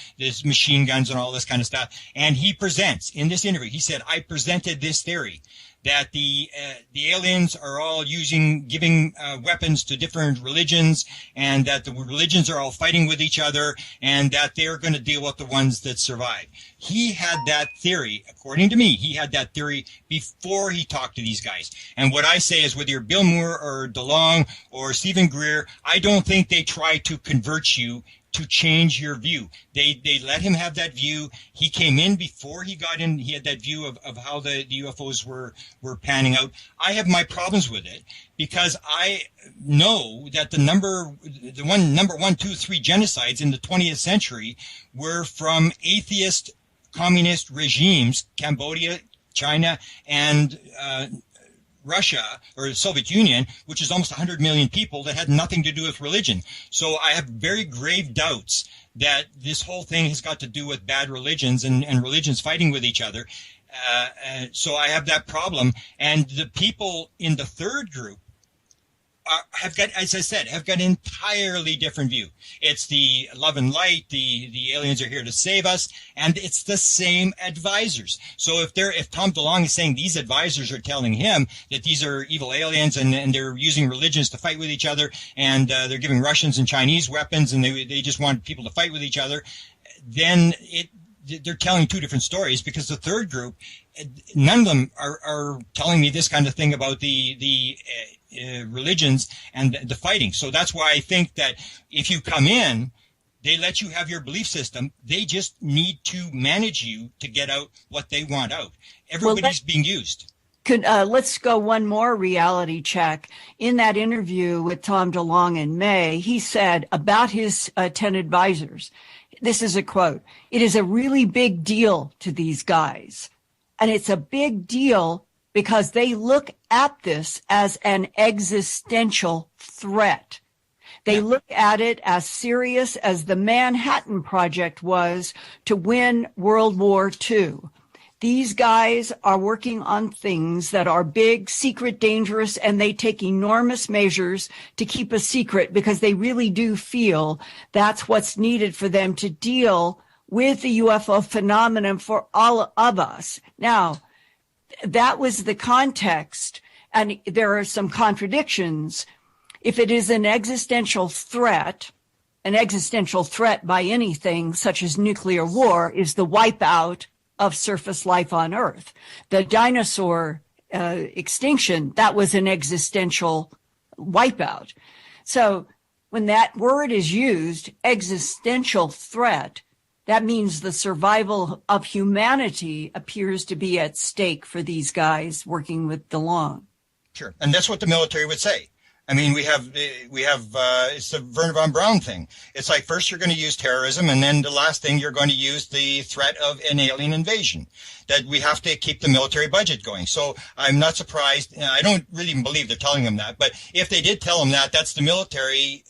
machine guns and all this kind of stuff. And he presents in this interview, he said, I presented this theory that the aliens are all giving weapons to different religions, and that the religions are all fighting with each other, and that they're going to deal with the ones that survive. He had that theory, according to me, he had that theory before he talked to these guys. And what I say is, whether you're Bill Moore or DeLong or Stephen Greer, I don't think they try to convert you to change your view. They let him have that view. He came in before he got in. He had that view of how the UFOs were panning out. I have my problems with it because I know that the number 1, 2, 3 genocides in the 20th century were from atheist communist regimes, Cambodia, China, and Russia or the Soviet Union, which is almost 100 million people, that had nothing to do with religion. So I have very grave doubts that this whole thing has got to do with bad religions and religions fighting with each other. So I have that problem. And the people in the third group have got, as I said, have got an entirely different view. It's the love and light, the aliens are here to save us, and it's the same advisors. So if Tom DeLonge is saying these advisors are telling him that these are evil aliens and they're using religions to fight with each other, and they're giving Russians and Chinese weapons, and they just want people to fight with each other, then they're telling 2 different stories, because the third group, none of them are telling me this kind of thing about the religions and the fighting. So that's why I think that if you come in, they let you have your belief system. They just need to manage you to get out what they want out. Everybody's being used. Let's go one more reality check. In that interview with Tom DeLonge in May, he said about his 10 advisors, this is a quote, "It is a really big deal to these guys. And it's a big deal because they look at this as an existential threat. They look at it as serious as the Manhattan Project was to win World War II. These guys are working on things that are big, secret, dangerous, and they take enormous measures to keep a secret because they really do feel that's what's needed for them to deal with the UFO phenomenon for all of us." Now, that was the context, and there are some contradictions. If it is an existential threat by anything such as nuclear war is the wipeout of surface life on Earth. The dinosaur extinction, that was an existential wipeout. So when that word is used, existential threat, that means the survival of humanity appears to be at stake for these guys working with DeLong. Sure. And that's what the military would say. I mean, we have it's the Wernher von Braun thing. It's like first you're going to use terrorism, and then the last thing you're going to use the threat of an alien invasion. That we have to keep the military budget going. So I'm not surprised. I don't really even believe they're telling them that. But if they did tell them that, that's the military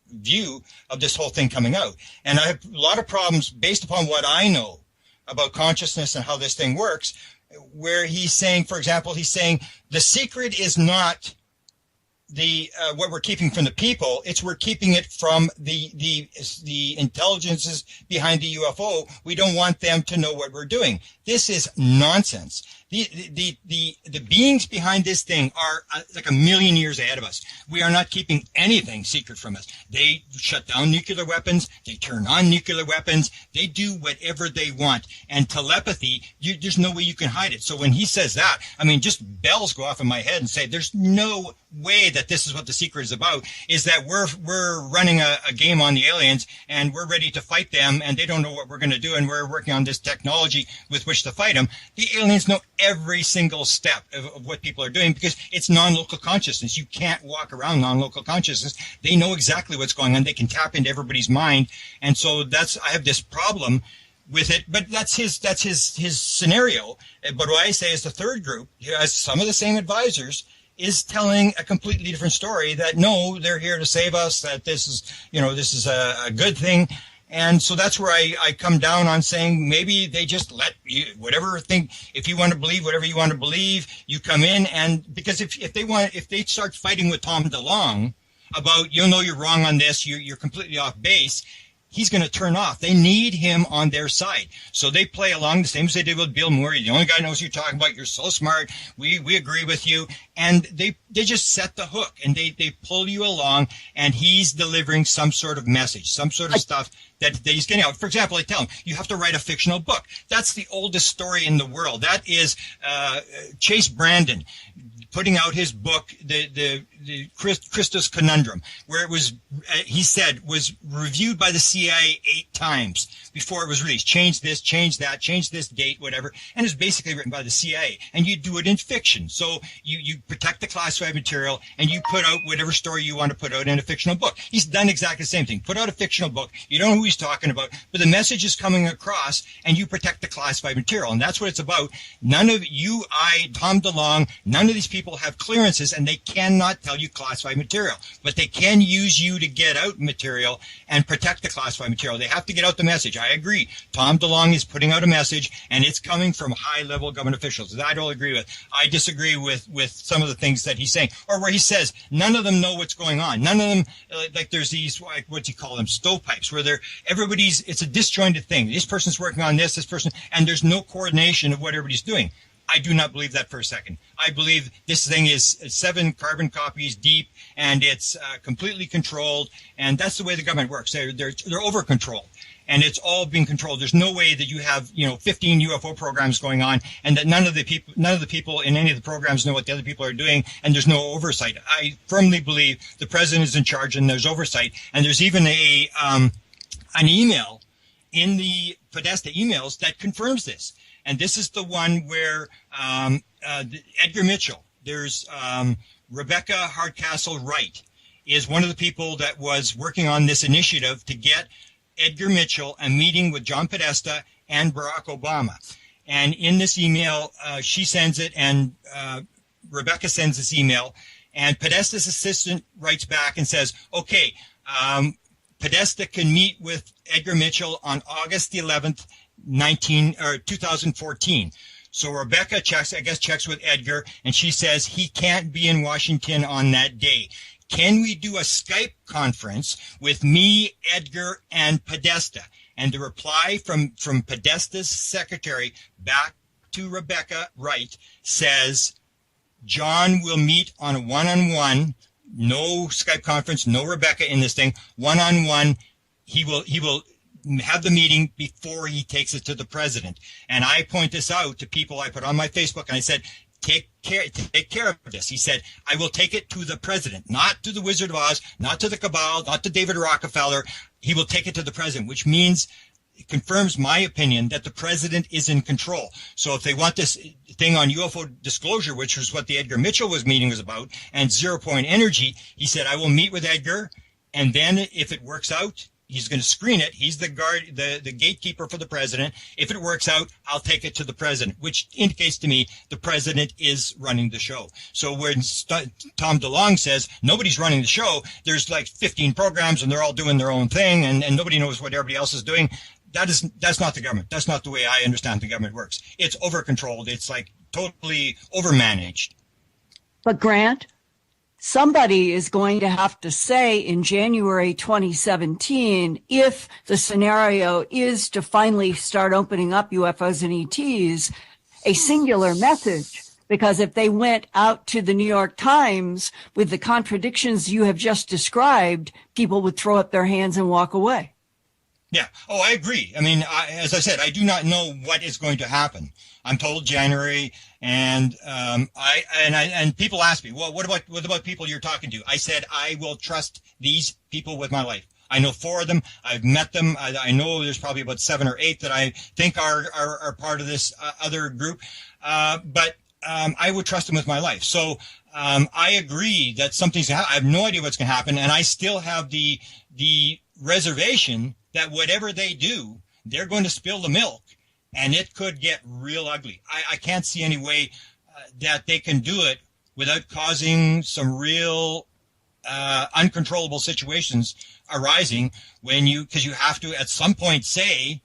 view of this whole thing coming out. And I have a lot of problems based upon what I know about consciousness and how this thing works, where he's saying, for example, he's saying the secret is not the what we're keeping from the people, it's we're keeping it from the intelligences behind the UFO. We don't want them to know what we're doing. This is nonsense. The beings behind this thing are like a million years ahead of us. We are not keeping anything secret from us. They shut down nuclear weapons. They turn on nuclear weapons. They do whatever they want. And telepathy, there's no way you can hide it. So when he says that, I mean, just bells go off in my head and say, there's no way that this is what the secret is about, is that we're running a game on the aliens and we're ready to fight them and they don't know what we're going to do and we're working on this technology with which to fight them. The aliens know every single step of what people are doing because it's non-local consciousness. You can't walk around non-local consciousness. They know exactly what's going on. They can tap into everybody's mind. And so I have this problem with it, but that's his scenario. But what I say is the third group, who has some of the same advisors, is telling a completely different story, that no, they're here to save us, that this is a good thing. And so that's where I come down on saying maybe they just let you, whatever thing, if you want to believe whatever you want to believe, you come in. And because if they start fighting with Tom DeLong about, you're wrong on this, you're completely off base, he's going to turn off. They need him on their side. So they play along the same as they did with Bill Murray. The only guy who knows what you're talking about. You're so smart. We agree with you. And they just set the hook and they pull you along, and he's delivering some sort of message, some sort of stuff that he's getting out. For example, I tell him, you have to write a fictional book. That's the oldest story in the world. That is Chase Brandon putting out his book, the Christus Conundrum, where it was, he said, was reviewed by the CIA 8 times before it was released. Change this, change that, change this date, whatever. And it's basically written by the CIA. And you do it in fiction. So you protect the classified material and you put out whatever story you want to put out in a fictional book. He's done exactly the same thing. Put out a fictional book. You don't know who he's talking about, but the message is coming across and you protect the classified material. And that's what it's about. None of you, Tom DeLong, none of these people have clearances and they cannot tell you classified material, but they can use you to get out material and protect the classified material. They have to get out the message. I agree. Tom DeLong is putting out a message and it's coming from high-level government officials that I don't agree with. I disagree with some of the things that he's saying, or where he says none of them know what's going on. None of them, like there's these, what do you call them, stovepipes, where it's a disjointed thing. This person's working on this person, and there's no coordination of what everybody's doing. I do not believe that for a second. I believe this thing is 7 carbon copies deep, and it's completely controlled, and that's the way the government works. They're over-controlled, and it's all being controlled. There's no way that you have 15 UFO programs going on, and that none of the people in any of the programs know what the other people are doing, and there's no oversight. I firmly believe the president is in charge, and there's oversight, and there's even an email in the Podesta emails that confirms this. And this is the one where Edgar Mitchell, there's Rebecca Hardcastle Wright, is one of the people that was working on this initiative to get Edgar Mitchell a meeting with John Podesta and Barack Obama. And in this email, she sends it, and Rebecca sends this email, and Podesta's assistant writes back and says, okay, Podesta can meet with Edgar Mitchell on August the 11th, 2014. So Rebecca checks with Edgar, and she says he can't be in Washington on that day. Can we do a Skype conference with me, Edgar, and Podesta? And the reply from Podesta's secretary back to Rebecca Wright says, John will meet on a one-on-one, no Skype conference, no Rebecca in this thing, one-on-one. He will have the meeting before he takes it to the president. And I point this out to people I put on my Facebook, and I said, take care of this. He said, I will take it to the president, not to the Wizard of Oz, not to the cabal, not to David Rockefeller. He will take it to the president, which means it confirms my opinion that the president is in control. So if they want this thing on UFO disclosure, which was what the Edgar Mitchell meeting was about, and 0 Point Energy, he said, I will meet with Edgar, and then if it works out, he's going to screen it. He's the gatekeeper for the president. If it works out, I'll take it to the president, which indicates to me the president is running the show. So when Tom DeLonge says nobody's running the show, there's like 15 programs and they're all doing their own thing, and nobody knows what everybody else is doing. That's not the government. That's not the way I understand the government works. It's over-controlled. It's like totally over-managed. But Grant, somebody is going to have to say in January 2017, if the scenario is to finally start opening up UFOs and ETs, a singular message. Because if they went out to the New York Times with the contradictions you have just described, people would throw up their hands and walk away. Yeah. Oh, I agree. I mean, as I said, I do not know what is going to happen. I'm told January, and people ask me, well, what about people you're talking to? I said I will trust these people with my life. I know 4 of them. I've met them. I know there's probably about 7 or 8 that I think are part of this other group. But I would trust them with my life. So I agree that something's going to happen. I have no idea what's going to happen, and I still have the reservation that whatever they do, they're going to spill the milk, and it could get real ugly. I can't see any way that they can do it without causing some real uncontrollable situations arising because you have to at some point say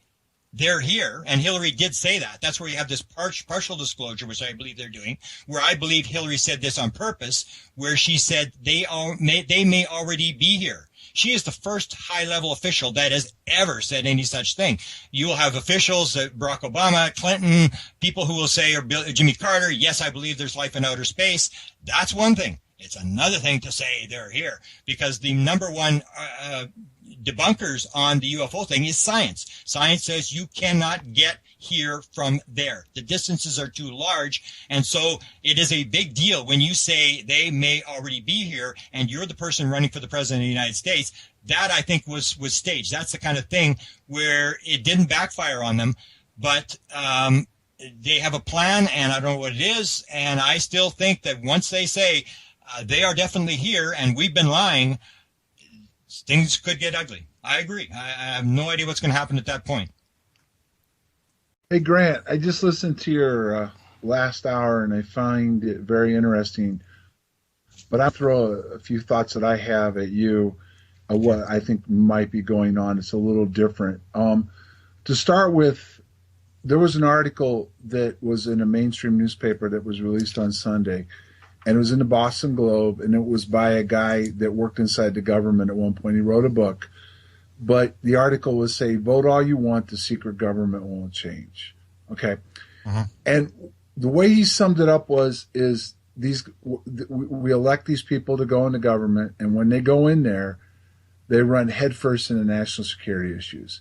they're here, and Hillary did say that. That's where you have this partial disclosure, which I believe they're doing, where I believe Hillary said this on purpose, where she said they may already be here. She is the first high-level official that has ever said any such thing. You will have officials, Barack Obama, Clinton, people who will say, or Jimmy Carter, yes, I believe there's life in outer space. That's one thing. It's another thing to say they're here, because the number one debunkers on the UFO thing is science. Science says you cannot get here from there. The distances are too large, and so it is a big deal when you say they may already be here and you're the person running for the president of the United States. That, I think, was staged. That's the kind of thing where it didn't backfire on them, but they have a plan, and I don't know what it is, and I still think that once they say they are definitely here and we've been lying, things could get ugly. I agree. I have no idea what's going to happen at that point. Hey, Grant, I just listened to your last hour, and I find it very interesting. But I'll throw a few thoughts that I have at you, what I think might be going on. It's a little different. To start with, there was an article that was in a mainstream newspaper that was released on Sunday, and it was in the Boston Globe, and it was by a guy that worked inside the government at one point. He wrote a book. But the article was saying, vote all you want, the secret government won't change. Okay. Uh-huh. And the way he summed it up is we elect these people to go into government, and when they go in there, they run headfirst into national security issues.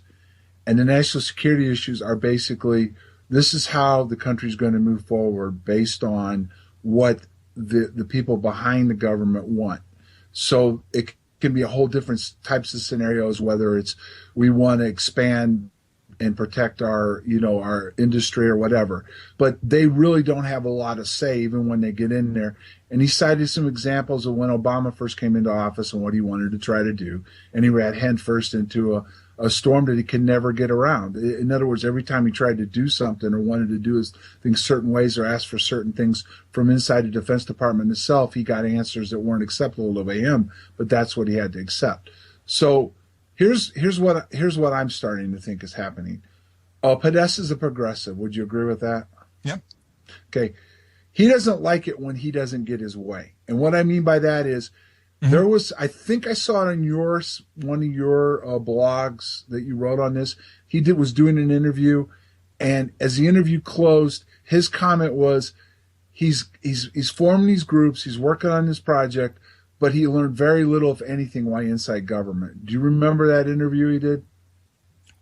And the national security issues are basically, this is how the country's going to move forward based on what the people behind the government want. So it can be a whole different types of scenarios, whether it's we want to expand and protect our industry or whatever. But they really don't have a lot of say even when they get in there. And he cited some examples of when Obama first came into office and what he wanted to try to do. And he ran headfirst into a storm that he could never get around. In other words, every time he tried to do something or wanted to do things certain ways or ask for certain things from inside the Defense Department itself, he got answers that weren't acceptable to him, but that's what he had to accept. So here's what I'm starting to think is happening. Podesta's a progressive. Would you agree with that? Yeah. Okay. He doesn't like it when he doesn't get his way. And what I mean by that is, there was, I think I saw it on one of your blogs that you wrote on this. He was doing an interview, and as the interview closed, his comment was, he's forming these groups, he's working on this project, but he learned very little, if anything, while inside government. Do you remember that interview he did?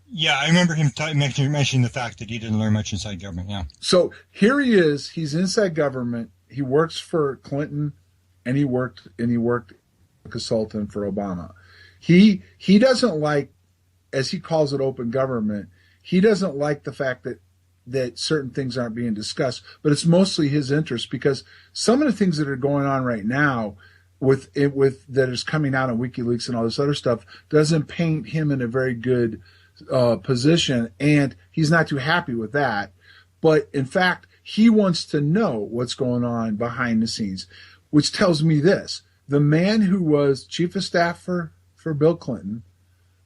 Yeah, I remember him mentioning the fact that he didn't learn much inside government. Yeah. So here he is. He's inside government. He works for Clinton, and he worked a consultant for Obama. He doesn't like, as he calls it, open government. He doesn't like the fact that certain things aren't being discussed, but it's mostly his interest, because some of the things that are going on right now with that is coming out on WikiLeaks and all this other stuff doesn't paint him in a very good position, and he's not too happy with that. But in fact, he wants to know what's going on behind the scenes, which tells me this: the man who was chief of staff for Bill Clinton,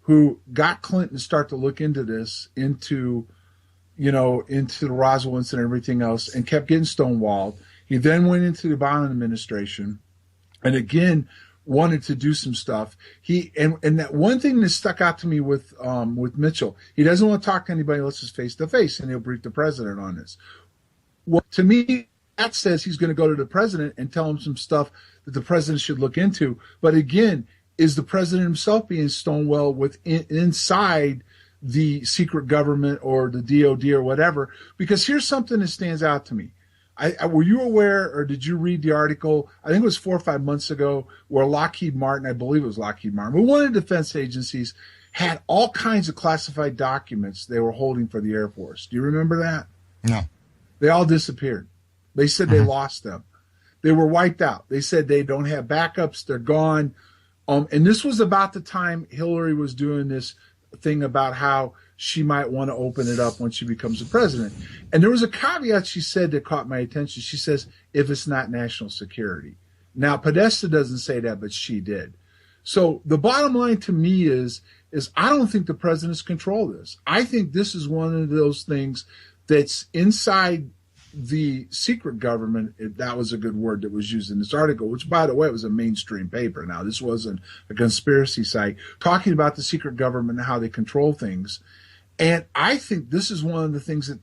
who got Clinton to start to look into this, into the Roswell incident and everything else, and kept getting stonewalled. He then went into the Obama administration, and again wanted to do some stuff. And that one thing that stuck out to me with Mitchell, he doesn't want to talk to anybody unless it's face to face, and he'll brief the president on this. Well, to me, that says he's going to go to the president and tell him some stuff that the president should look into. But again, is the president himself being stonewalled inside the secret government or the DOD or whatever? Because here's something that stands out to me. Were you aware, or did you read the article, I think it was 4 or 5 months ago, where Lockheed Martin, I believe it was Lockheed Martin, but one of the defense agencies had all kinds of classified documents they were holding for the Air Force. Do you remember that? No. They all disappeared. They said they lost them. They were wiped out. They said they don't have backups. They're gone. And this was about the time Hillary was doing this thing about how she might want to open it up when she becomes the president. And there was a caveat she said that caught my attention. She says, if it's not national security. Now, Podesta doesn't say that, but she did. So the bottom line to me is I don't think the president's control this. I think this is one of those things that's inside the secret government, if that was a good word that was used in this article, which, by the way, was a mainstream paper. Now, this wasn't a conspiracy site talking about the secret government and how they control things. And I think this is one of the things that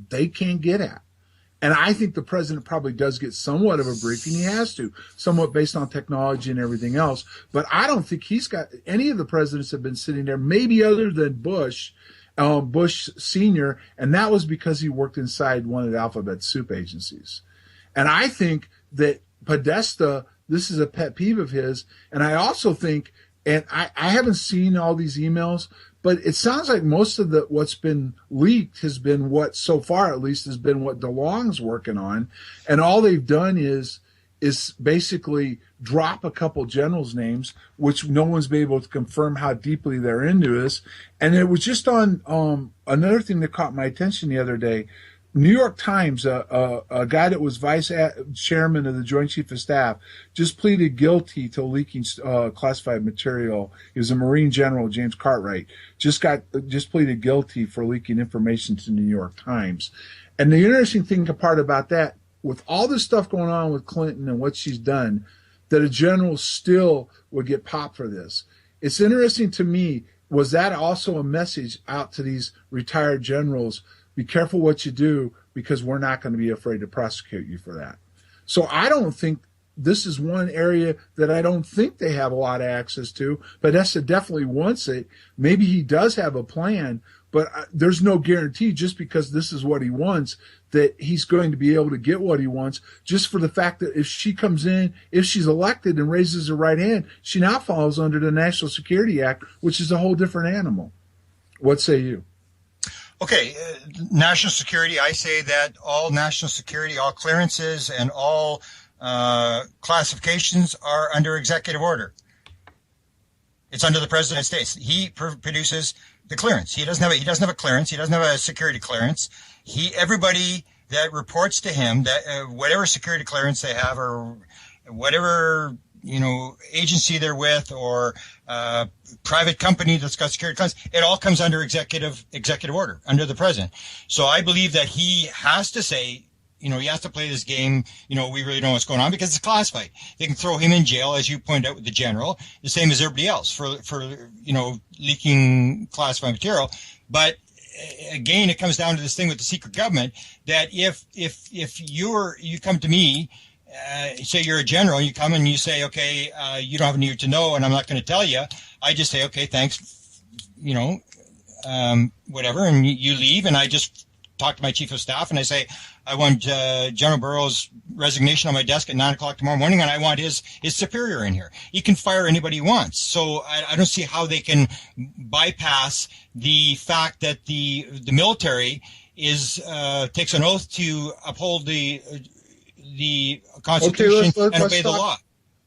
they can't get at. And I think the president probably does get somewhat of a briefing. He has to, somewhat based on technology and everything else. But I don't think he's got any of the presidents have been sitting there, maybe other than Bush Sr., and that was because he worked inside one of the alphabet soup agencies. And I think that Podesta, this is a pet peeve of his. And I also think, and I haven't seen all these emails, but it sounds like most of what's been leaked has been what, so far at least, has been what DeLong's working on. And all they've done is basically drop a couple generals' names, which no one's been able to confirm how deeply they're into this. And it was just on another thing that caught my attention the other day. New York Times, a guy that was vice chairman of the Joint Chief of Staff, just pleaded guilty to leaking classified material. He was a Marine general, James Cartwright, just pleaded guilty for leaking information to the New York Times. And the interesting thing part about that, with all this stuff going on with Clinton and what she's done, that a general still would get popped for this. It's interesting to me, was that also a message out to these retired generals? Be careful what you do, because we're not going to be afraid to prosecute you for that. So I don't think this is one area that I don't think they have a lot of access to. Podesta definitely wants it. Maybe he does have a plan, but there's no guarantee just because this is what he wants that he's going to be able to get what he wants, just for the fact that if she comes in, if she's elected and raises her right hand, she now falls under the National Security Act, which is a whole different animal. What say you? Okay, national security, I say that all national security, all clearances, and all classifications are under executive order. It's under the President of the States. He produces the clearance. He doesn't have a clearance. He doesn't have a security clearance. Everybody that reports to him, that whatever security clearance they have, or whatever agency they're with, or private company that's got security clearance, it all comes under executive order under the president. So I believe that he has to say, he has to play this game. We really don't know what's going on because it's classified. They can throw him in jail, as you pointed out with the general, the same as everybody else for leaking classified material. But again, it comes down to this thing with the secret government, that if you come to me, say you're a general, you come and you say, okay, you don't have a need to know, and I'm not going to tell you. I just say, okay, thanks. whatever, and you leave, and I just talk to my chief of staff, and I say, I want General Burrow's resignation on my desk at 9 o'clock tomorrow morning, and I want his superior in here. He can fire anybody he wants. So I don't see how they can bypass the fact that the military takes an oath to uphold the Constitution and obey the law.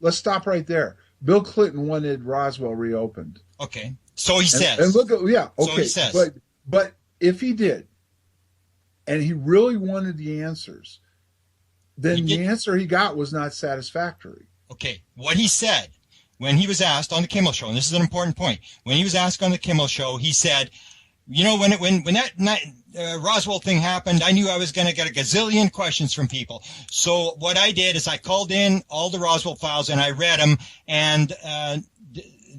Let's stop right there. Bill Clinton wanted Roswell reopened. Okay, so he says. And look at okay, so he says. But if he did, and he really wanted the answers, then the answer he got was not satisfactory. Okay, what he said when he was asked on the Kimmel Show, and this is an important point, when he was asked on the Kimmel Show, he said, you know, when that Roswell thing happened, I knew I was going to get a gazillion questions from people. So what I did is I called in all the Roswell files and I read them, and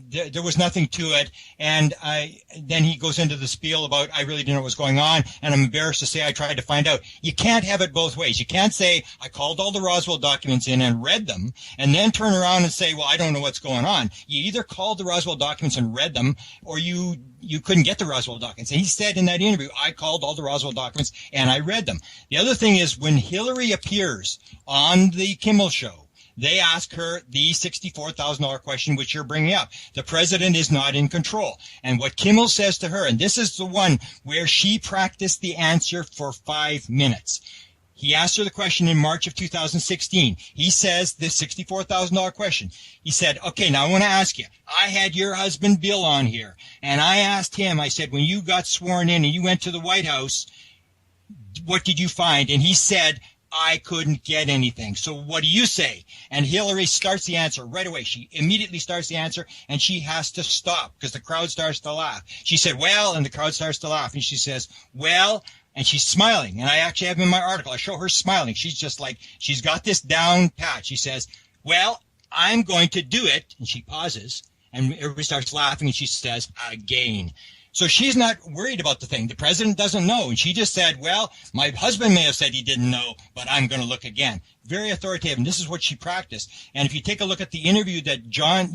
there was nothing to it. And then he goes into the spiel about, I really didn't know what was going on, and I'm embarrassed to say I tried to find out. You can't have it both ways. You can't say, I called all the Roswell documents in and read them, and then turn around and say, well, I don't know what's going on. You either called the Roswell documents and read them, or you couldn't get the Roswell documents. And he said in that interview, I called all the Roswell documents and I read them. The other thing is, when Hillary appears on the Kimmel Show, they ask her the $64,000 question, which you're bringing up. The president is not in control. And what Kimmel says to her, and this is the one where she practiced the answer for 5 minutes. He asked her the question in March of 2016. He says the $64,000 question. He said, okay, now I want to ask you. I had your husband Bill on here, and I asked him, I said, when you got sworn in and you went to the White House, what did you find? And he said, I couldn't get anything. So what do you say? And Hillary starts the answer right away. She immediately starts the answer, and she has to stop because the crowd starts to laugh. She said, well, and the crowd starts to laugh. And she says, well, and she's smiling. And I actually have in my article, I show her smiling. She's just like, she's got this down pat. She says, well, I'm going to do it. And she pauses, and everybody starts laughing, and she says, again. So she's not worried about the thing. The president doesn't know. And she just said, well, my husband may have said he didn't know, but I'm going to look again. Very authoritative. And this is what she practiced. And if you take a look at the interview that John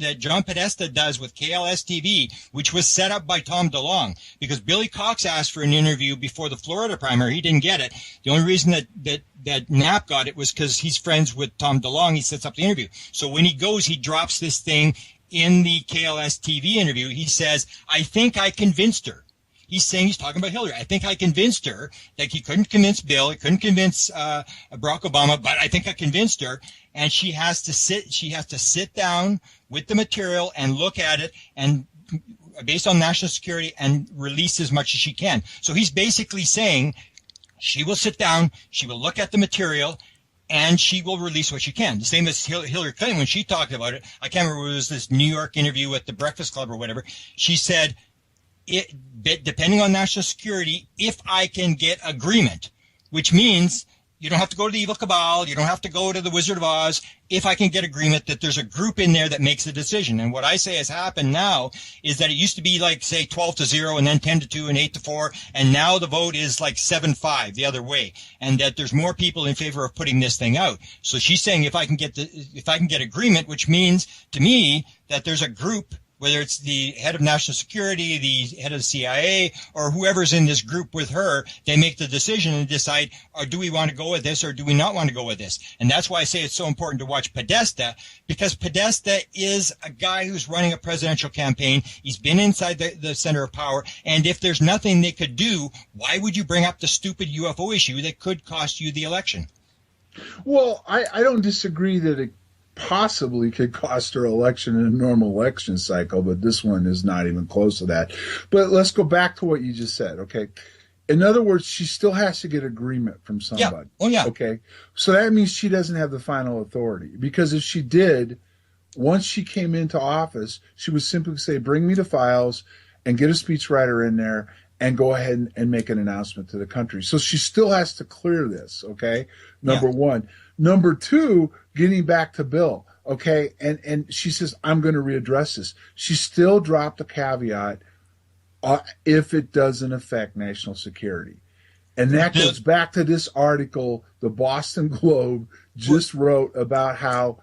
Podesta does with KLS TV, which was set up by Tom DeLonge, because Billy Cox asked for an interview before the Florida primary. He didn't get it. The only reason that Knapp got it was because he's friends with Tom DeLonge. He sets up the interview. So when he goes, he drops this thing. In the KLS TV interview, he says, I think I convinced her. He's saying, he's talking about Hillary. I think I convinced her that he couldn't convince Bill, he couldn't convince Barack Obama, but I think I convinced her. And she has to sit down with the material and look at it, and based on national security, and release as much as she can. So he's basically saying she will sit down, she will look at the material, and she will release what she can. The same as Hillary Clinton, when she talked about it, I can't remember, it was this New York interview at the Breakfast Club or whatever. She said, depending on national security, if I can get agreement, which means you don't have to go to the evil cabal, you don't have to go to the Wizard of Oz, if I can get agreement that there's a group in there that makes a decision. And what I say has happened now is that it used to be like, say, 12-0 and then 10-2 and 8-4, and now the vote is like 7-5 the other way, and that there's more people in favor of putting this thing out. So she's saying if I can get agreement, which means to me that there's a group, whether it's the head of national security, the head of the CIA, or whoever's in this group with her, they make the decision and decide, or do we want to go with this or do we not want to go with this? And that's why I say it's so important to watch Podesta, because Podesta is a guy who's running a presidential campaign. He's been inside the center of power. And if there's nothing they could do, why would you bring up the stupid UFO issue that could cost you the election? Well, I don't disagree that it possibly could cost her election in a normal election cycle, but this one is not even close to that. But let's go back to what you just said, okay? In other words, she still has to get agreement from somebody. Yeah. Oh, yeah. Okay? So that means she doesn't have the final authority, because if she did, once she came into office, she would simply say, bring me the files and get a speechwriter in there and go ahead and make an announcement to the country. So she still has to clear this, okay? Number one. Number two, getting back to Bill, okay? And she says, I'm going to readdress this. She still dropped a caveat, if it doesn't affect national security. And that goes back to this article the Boston Globe just wrote about how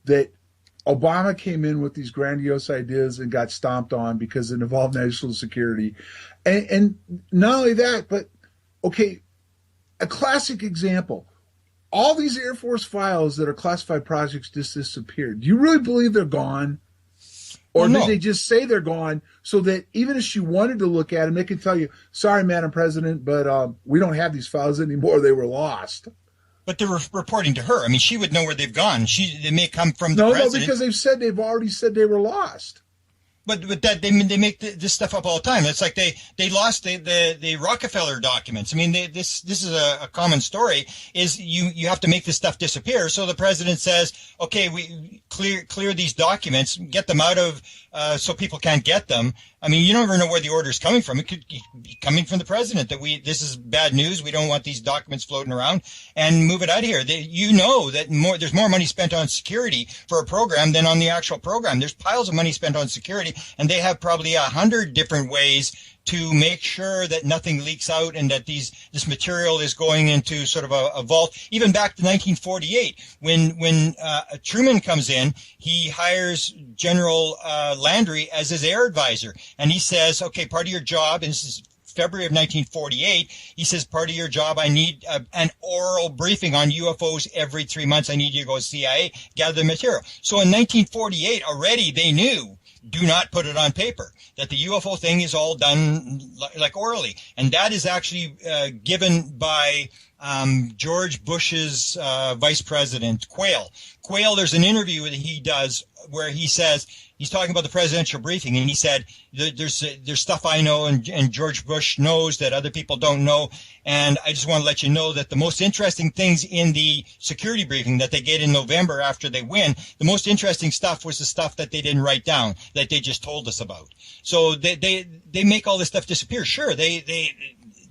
that Obama came in with these grandiose ideas and got stomped on because it involved national security. And not only that, but, okay, a classic example. All these Air Force files that are classified projects just disappeared. Do you really believe they're gone? Or did they just say they're gone so that even if she wanted to look at them, they could tell you, sorry, Madam President, but we don't have these files anymore. They were lost. But they're reporting to her. I mean, she would know where they've gone. They may come from the president. No, because they've already said they were lost. But that they make this stuff up all the time. It's like they lost the Rockefeller documents. I mean, this is a common story. Is you have to make this stuff disappear. So the president says, okay, we clear these documents, get them out of so people can't get them. I mean, you never know where the order is coming from. It could be coming from the president that this is bad news. We don't want these documents floating around, and move it out of here. You know that there's more money spent on security for a program than on the actual program. There's piles of money spent on security, and they have probably 100 different ways to make sure that nothing leaks out and that this material is going into sort of a vault. Even back to 1948, when Truman comes in, he hires General Landry as his air advisor, and he says, okay, part of your job, and this is February of 1948, he says, part of your job, I need an oral briefing on UFOs every 3 months. I need you to go to CIA, gather the material. So in 1948, already they knew, do not put it on paper, that the UFO thing is all done like orally. And that is actually given by George Bush's vice president, Quayle. Quayle, there's an interview that he does where he says, he's talking about the presidential briefing, and he said, there's stuff I know and George Bush knows that other people don't know, and I just want to let you know that the most interesting things in the security briefing that they get in November after they win, the most interesting stuff was the stuff that they didn't write down, that they just told us about. So they make all this stuff disappear. Sure,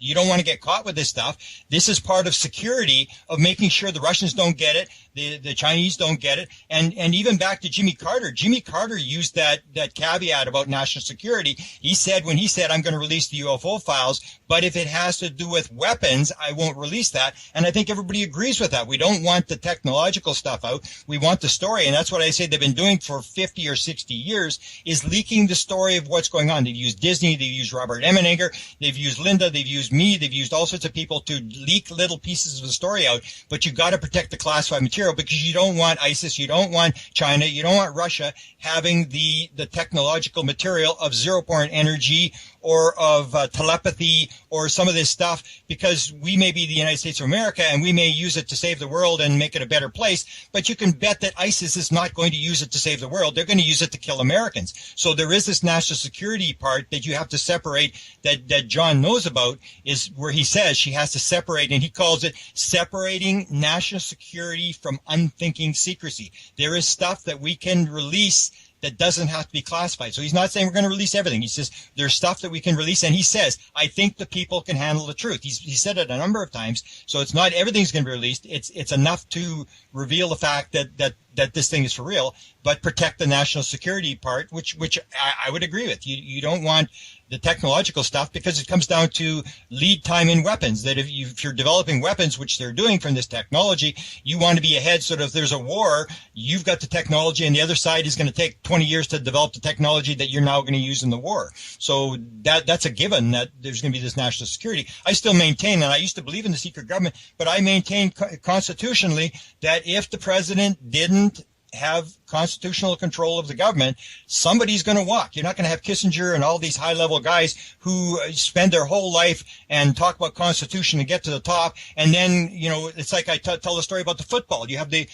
you don't want to get caught with this stuff. This is part of security, of making sure the Russians don't get it, the Chinese don't get it, and even back to Jimmy Carter. Jimmy Carter used that caveat about national security. He said, when he said, I'm going to release the UFO files, but if it has to do with weapons, I won't release that. And I think everybody agrees with that. We don't want the technological stuff out. We want the story, and that's what I say they've been doing for 50 or 60 years, is leaking the story of what's going on. They've used Disney, they've used Robert Emenegger, they've used Linda, they've used me, they've used all sorts of people to leak little pieces of the story out, but you got to protect the classified material, because you don't want ISIS, you don't want China, you don't want Russia having the technological material of zero-point energy or of telepathy or some of this stuff, because we may be the United States of America and we may use it to save the world and make it a better place, but you can bet that ISIS is not going to use it to save the world. They're going to use it to kill Americans. So there is this national security part that you have to separate, that John knows about, is where he says she has to separate, and he calls it separating national security from unthinking secrecy. There is stuff that we can release that doesn't have to be classified. So he's not saying we're going to release everything. He says there's stuff that we can release, and he says, I think the people can handle the truth. He said it a number of times. So it's not everything's going to be released. It's enough to reveal the fact that this thing is for real, but protect the national security part, which I would agree with. You don't want the technological stuff, because it comes down to lead time in weapons, that if you're developing weapons, which they're doing from this technology, you want to be ahead, so that if there's a war, you've got the technology and the other side is going to take 20 years to develop the technology that you're now going to use in the war. So that's a given, that there's going to be this national security. I still maintain, and I used to believe in the secret government, but I maintain constitutionally that if the president didn't have constitutional control of the government, somebody's going to walk. You're not going to have Kissinger and all these high-level guys who spend their whole life and talk about Constitution and get to the top, and then it's like I tell the story about the football. You have the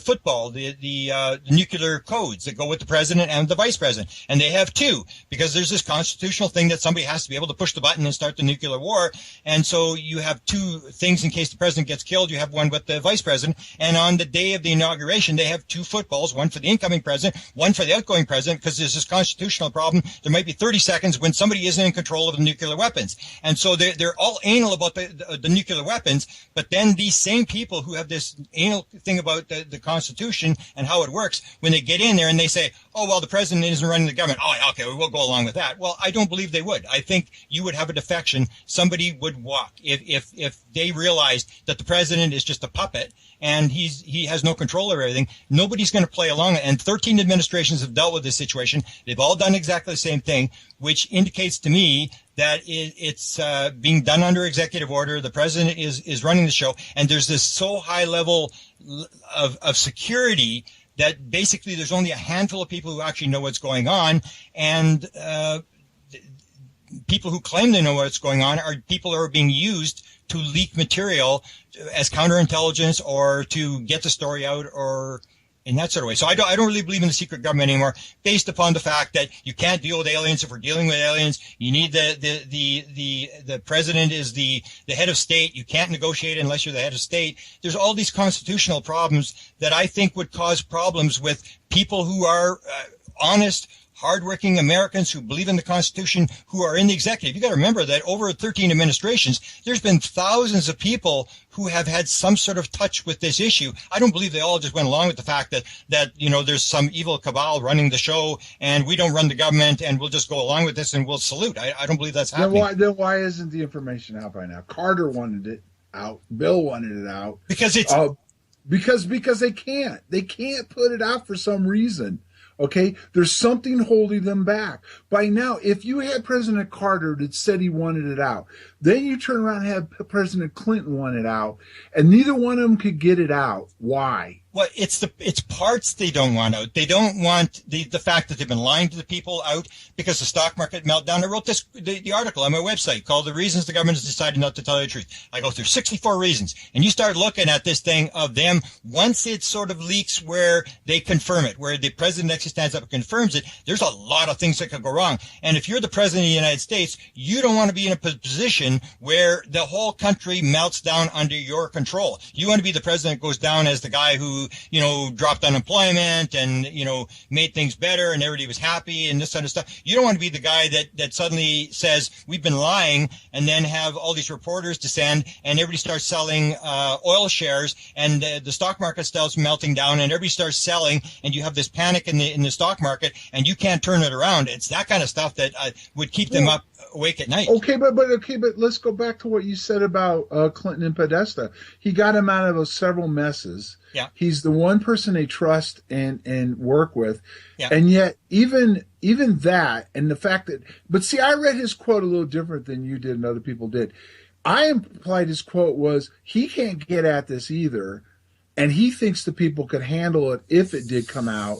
football, the nuclear codes that go with the president and the vice president, and they have two, because there's this constitutional thing that somebody has to be able to push the button and start the nuclear war, and so you have two things in case the president gets killed. You have one with the vice president, and on the day of the inauguration, they have two footballs, one for the incoming president, one for the outgoing president, because there's this constitutional problem. There might be 30 seconds when somebody isn't in control of the nuclear weapons. And so they're all anal about the nuclear weapons, but then these same people who have this anal thing about the Constitution and how it works, when they get in there and they say, oh, well, the president isn't running the government. Oh, okay, we'll go along with that. Well, I don't believe they would. I think you would have a defection. Somebody would walk if they realized that the president is just a puppet and he has no control over everything. Nobody's going to play along. And 13 administrations have dealt with this situation. They've all done exactly the same thing, which indicates to me that it's being done under executive order. The president is running the show, and there's this so high level of security that basically there's only a handful of people who actually know what's going on, and people who claim they know what's going on are people who are being used to leak material as counterintelligence or to get the story out or in that sort of way. So I don't really believe in the secret government anymore, based upon the fact that you can't deal with aliens. If we're dealing with aliens, you need the president is the head of state. You can't negotiate unless you're the head of state. There's all these constitutional problems that I think would cause problems with people who are honest, hardworking Americans who believe in the Constitution, who are in the executive. You got to remember that over 13 administrations, there's been thousands of people who have had some sort of touch with this issue. I don't believe they all just went along with the fact that there's some evil cabal running the show and we don't run the government and we'll just go along with this and we'll salute. I don't believe that's happening. Then why isn't the information out by now? Carter wanted it out. Bill wanted it out. Because it's because they can't. They can't put it out for some reason. Okay, there's something holding them back. By now, if you had President Carter that said he wanted it out, then you turn around and have President Clinton want it out, and neither one of them could get it out. Why? Well, it's parts they don't want out. They don't want the fact that they've been lying to the people out because the stock market meltdown. I wrote the article on my website called "The Reasons the Government has Decided Not to Tell the Truth." I go through 64 reasons, and you start looking at this thing of them once it sort of leaks where they confirm it, where the president actually stands up and confirms it. There's a lot of things that could go wrong. And if you're the president of the United States, you don't want to be in a position where the whole country melts down under your control. You want to be the president that goes down as the guy who dropped unemployment and, made things better and everybody was happy and this kind of stuff. You don't want to be the guy that suddenly says, we've been lying, and then have all these reporters descend and everybody starts selling oil shares and the stock market starts melting down and everybody starts selling and you have this panic in the stock market and you can't turn it around. It's that kind of stuff that would keep them up awake at night. Okay, but let's go back to what you said about Clinton and Podesta. He got him out of several messes. Yeah. He's the one person they trust and work with. Yeah. And yet even that and the fact that, but see, I read his quote a little different than you did and other people did. I implied his quote was he can't get at this either. And he thinks the people could handle it if it did come out.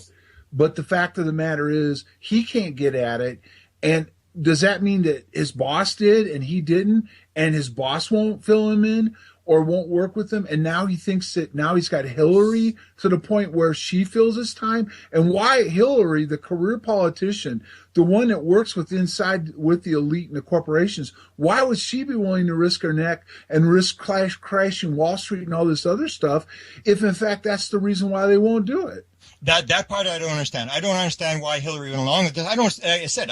But the fact of the matter is he can't get at it. And does that mean that his boss did and he didn't, and his boss won't fill him in or won't work with him? And now he thinks that now he's got Hillary to the point where she fills his time. And why Hillary, the career politician, the one that works with the elite and the corporations, why would she be willing to risk her neck and risk crashing Wall Street and all this other stuff if in fact that's the reason why they won't do it? That part I don't understand. I don't understand why Hillary went along with this. I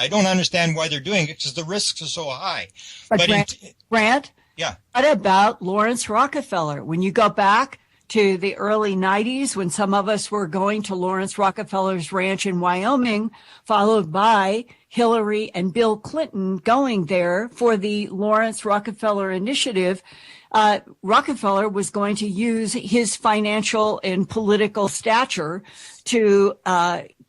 don't understand why they're doing it because the risks are so high. But Grant? Yeah. What about Lawrence Rockefeller? When you go back to the early 90s, when some of us were going to Lawrence Rockefeller's ranch in Wyoming, followed by Hillary and Bill Clinton going there for the Lawrence Rockefeller Initiative, Rockefeller was going to use his financial and political stature to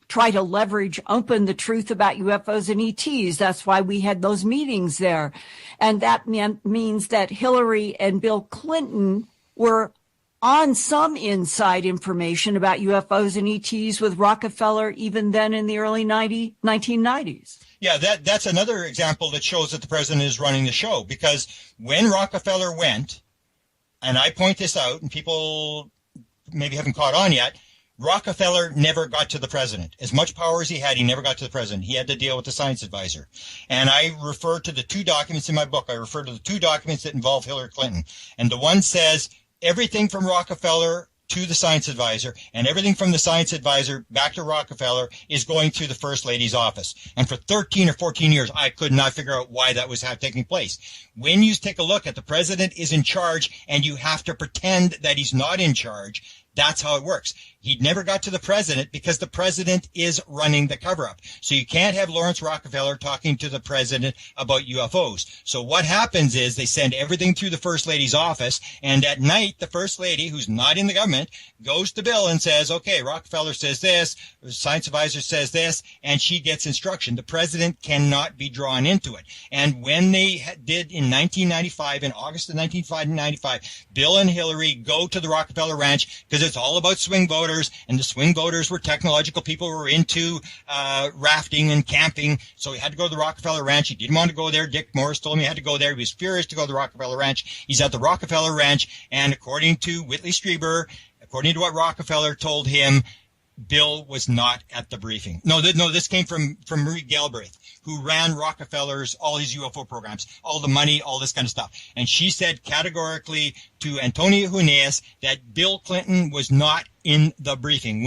try to leverage open the truth about UFOs and ETs. That's why we had those meetings there. And that means that Hillary and Bill Clinton were on some inside information about UFOs and ETs with Rockefeller even then in the early 1990s. Yeah, that's another example that shows that the president is running the show, because when Rockefeller went, and I point this out, and people maybe haven't caught on yet, Rockefeller never got to the president. As much power as he had, he never got to the president. He had to deal with the science advisor. And I refer to the two documents in my book. I refer to the two documents that involve Hillary Clinton. And the one says everything from Rockefeller to the science advisor, and everything from the science advisor back to Rockefeller is going to the First Lady's office. And for 13 or 14 years, I could not figure out why that was taking place. When you take a look at the president is in charge and you have to pretend that he's not in charge, that's how it works. He never got to the president because the president is running the cover-up. So you can't have Lawrence Rockefeller talking to the president about UFOs. So what happens is they send everything through the First Lady's office, and at night, the First Lady, who's not in the government, goes to Bill and says, okay, Rockefeller says this, the science advisor says this, and she gets instruction. The president cannot be drawn into it. And when they did in 1995, in August of 1995, Bill and Hillary go to the Rockefeller Ranch because it's all about swing voters, and the swing voters were technological people who were into rafting and camping. So he had to go to the Rockefeller Ranch. He didn't want to go there. Dick Morris told him he had to go there. He was furious to go to the Rockefeller Ranch. He's at the Rockefeller Ranch, and according to Whitley Strieber, according to what Rockefeller told him, Bill was not at the briefing. No, this came from Marie Galbraith, who ran Rockefeller's, all his UFO programs, all the money, all this kind of stuff. And she said categorically to Antonio Huneeus that Bill Clinton was not in the briefing.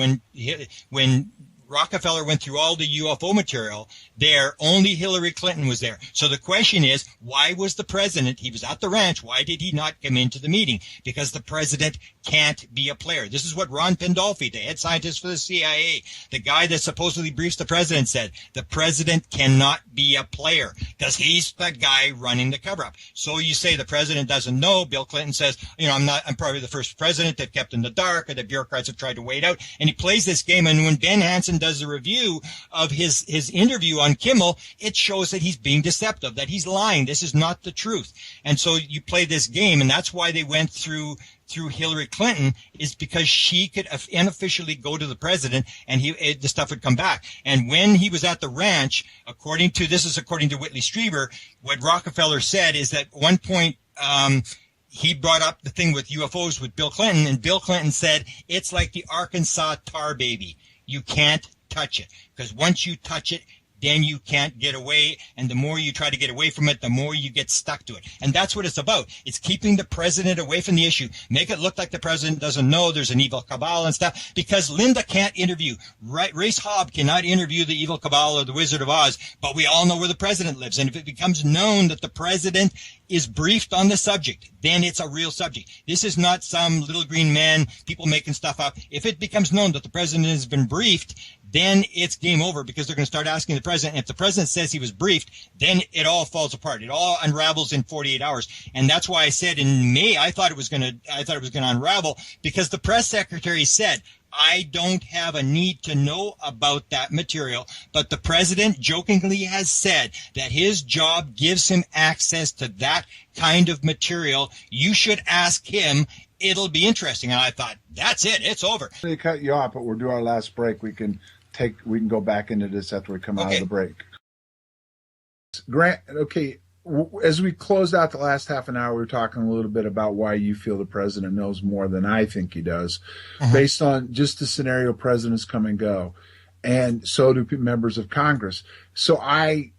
When Rockefeller went through all the UFO material there, only Hillary Clinton was there. So the question is, why was the president, he was at the ranch, why did he not come into the meeting? Because the president can't be a player. This is what Ron Pandolfi, the head scientist for the CIA, the guy that supposedly briefs the president, said. The president cannot be a player because he's the guy running the cover-up. So you say the president doesn't know. Bill Clinton says, I'm probably the first president they've kept in the dark, or the bureaucrats have tried to wait out. And he plays this game. And when Ben Hansen does a review of his interview on Kimmel, it shows that he's being deceptive, that he's lying. This is not the truth. And so you play this game, and that's why they went through Hillary Clinton, is because she could unofficially go to the president and the stuff would come back. And when he was at the ranch, according to Whitley Strieber, what Rockefeller said is that at one point, he brought up the thing with UFOs with Bill Clinton, and Bill Clinton said, it's like the Arkansas tar baby. You can't touch it, because once you touch it, then you can't get away. And the more you try to get away from it, the more you get stuck to it. And that's what it's about. It's keeping the president away from the issue. Make it look like the president doesn't know there's an evil cabal and stuff, because Linda can't interview. Race Hobb cannot interview the evil cabal or the Wizard of Oz, but we all know where the president lives. And if it becomes known that the president is briefed on the subject, then it's a real subject. This is not some little green man, people making stuff up. If it becomes known that the president has been briefed, then it's game over, because they're going to start asking the president. And if the president says he was briefed, then it all falls apart. It all unravels in 48 hours. And that's why I said in May, I thought it was going to unravel, because the press secretary said, I don't have a need to know about that material, but the president jokingly has said that his job gives him access to that kind of material. You should ask him. It'll be interesting. And I thought, that's it. It's over. They cut you off, but we'll do our last break. We can go back into this after we come out of the break. Grant, okay, as we closed out the last half an hour, we were talking a little bit about why you feel the president knows more than I think he does, based on just the scenario presidents come and go, and so do members of Congress. So I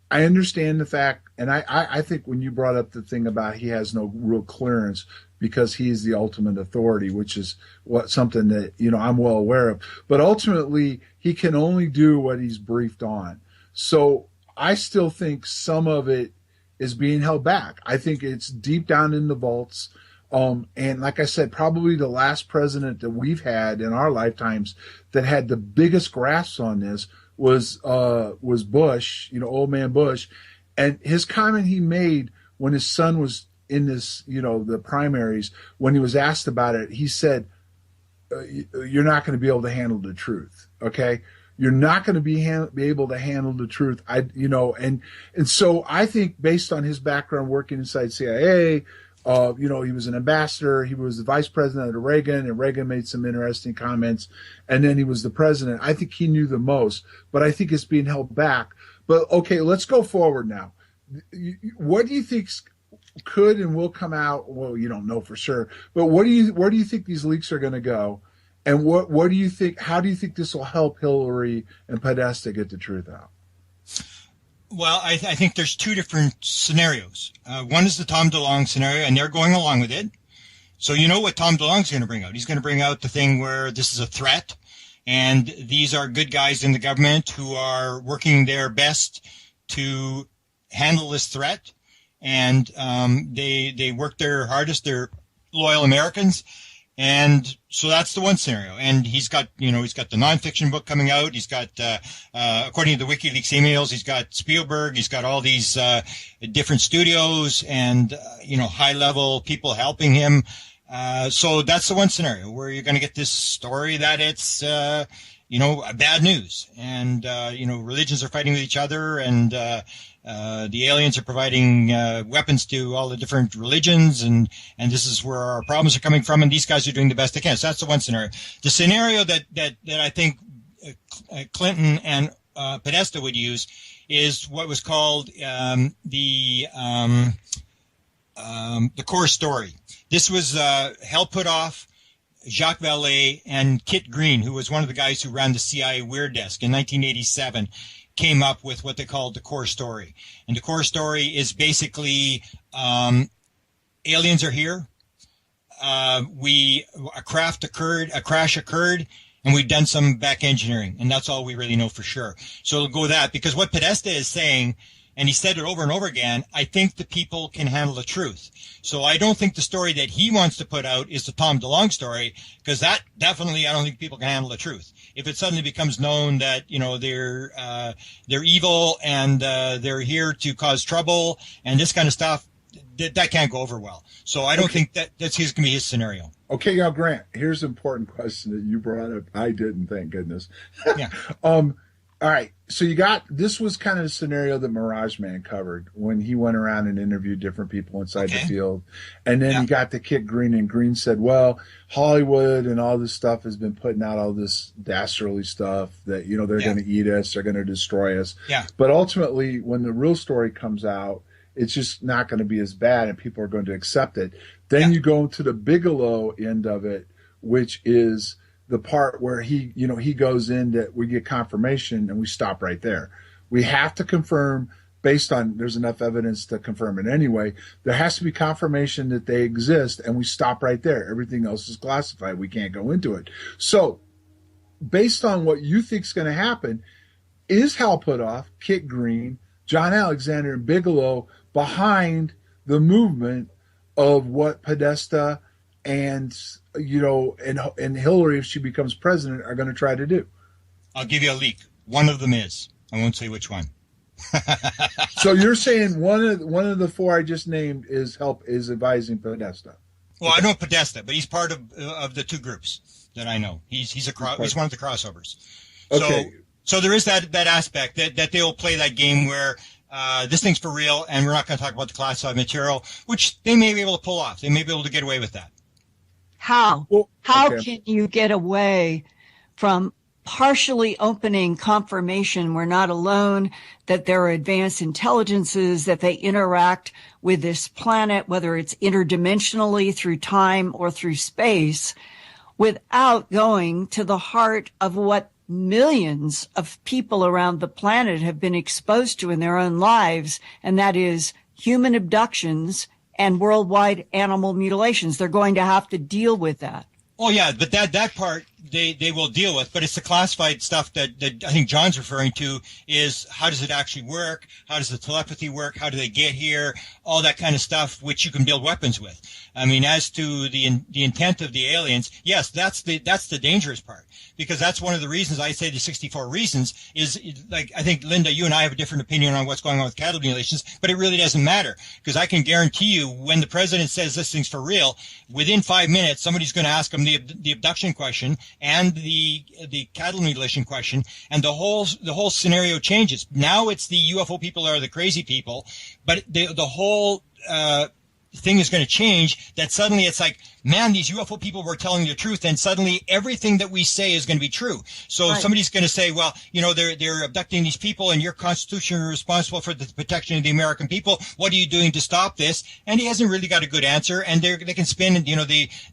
understand the fact, and I think when you brought up the thing about he has no real clearance because he is the ultimate authority, which is something that, I'm well aware of. But ultimately, he can only do what he's briefed on. So I still think some of it is being held back. I think it's deep down in the vaults. And like I said, probably the last president that we've had in our lifetimes that had the biggest grasp on this was Bush, old man Bush. And his comment he made when his son was in this, the primaries, when he was asked about it, he said, you're not going to be able to handle the truth. Okay. You're not going to be able to handle the truth. And so I think based on his background working inside CIA, he was an ambassador, he was the vice president of Reagan, and Reagan made some interesting comments, and then he was the president. I think he knew the most, but I think it's being held back. But okay, let's go forward now. What do you think could and will come out? Well, you don't know for sure, but where do you think these leaks are going to go? And what do you think? How do you think this will help Hillary and Podesta get the truth out? Well, I think there's two different scenarios. One is the Tom DeLonge scenario, and they're going along with it. So you know what Tom DeLonge's going to bring out. He's going to bring out the thing where this is a threat, and these are good guys in the government who are working their best to handle this threat, and they work their hardest. They're loyal Americans. And so that's the one scenario. And he's got the nonfiction book coming out. He's got, according to the WikiLeaks emails, he's got Spielberg. He's got all these different studios and, high level people helping him. So that's the one scenario where you're going to get this story that it's, bad news. And, religions are fighting with each other, and the aliens are providing weapons to all the different religions, and this is where our problems are coming from, and these guys are doing the best they can. So that's the one scenario. The scenario that I think Clinton and Podesta would use is what was called the core story. This was Hal Puthoff, Jacques Vallée, and Kit Green, who was one of the guys who ran the CIA Weird Desk in 1987, came up with what they called the core story. And the core story is basically aliens are here. A crash occurred, and we've done some back engineering, and that's all we really know for sure. So it'll go that, because what Podesta is saying, and he said it over and over again, I think the people can handle the truth. So I don't think the story that he wants to put out is the Tom DeLonge story, because that definitely, I don't think people can handle the truth. If it suddenly becomes known that, they're evil and they're here to cause trouble and this kind of stuff, that can't go over well. So I don't think that's going to be his scenario. Okay, now Grant, here's an important question that you brought up. I didn't, thank goodness. Yeah. All right. So this was kind of a scenario that Mirage Man covered when he went around and interviewed different people inside the field. And then he got to Kit Green, and Green said, well, Hollywood and all this stuff has been putting out all this dastardly stuff that, they're going to eat us, they're going to destroy us. Yeah. But ultimately, when the real story comes out, it's just not going to be as bad, and people are going to accept it. Then you go to the Bigelow end of it, which is the part where he goes in that we get confirmation and we stop right there. We have to confirm based on, there's enough evidence to confirm it anyway. There has to be confirmation that they exist, and we stop right there. Everything else is classified. We can't go into it. So based on what you think is going to happen, is Hal Puthoff, Kit Green, John Alexander, and Bigelow behind the movement of what Podesta and Hillary, if she becomes president, are going to try to do? I'll give you a leak. One of them is. I won't say which one. So you're saying one of the four I just named is advising Podesta? Well, I know Podesta, but he's part of the two groups that I know. He's one of the crossovers. Okay. So there is that aspect that they'll play that game where this thing's for real, and we're not going to talk about the classified material, which they may be able to pull off. They may be able to get away with that. How? How can you get away from partially opening confirmation we're not alone, that there are advanced intelligences, that they interact with this planet, whether it's interdimensionally through time or through space, without going to the heart of what millions of people around the planet have been exposed to in their own lives, and that is human abductions and worldwide animal mutilations? They're going to have to deal with that. Oh, yeah, but that part they will deal with. But it's the classified stuff that I think John's referring to, is how does it actually work? How does the telepathy work? How do they get here? All that kind of stuff, which you can build weapons with. I mean, as to the intent of the aliens, yes, that's the dangerous part, because that's one of the reasons I say the 64 reasons is, like, I think, Linda, you and I have a different opinion on what's going on with cattle mutilations, but it really doesn't matter, because I can guarantee you when the president says this thing's for real, within 5 minutes, somebody's going to ask him the abduction question and the cattle mutilation question, and the whole scenario changes. Now it's the UFO people are the crazy people, but the whole thing is going to change, that suddenly it's like, man, these UFO people were telling the truth, and suddenly everything that we say is going to be true. So right. Somebody's going to say, well, they're abducting these people, and you're constitutionally responsible for the protection of the American people. What are you doing to stop this? And he hasn't really got a good answer, and they can spin,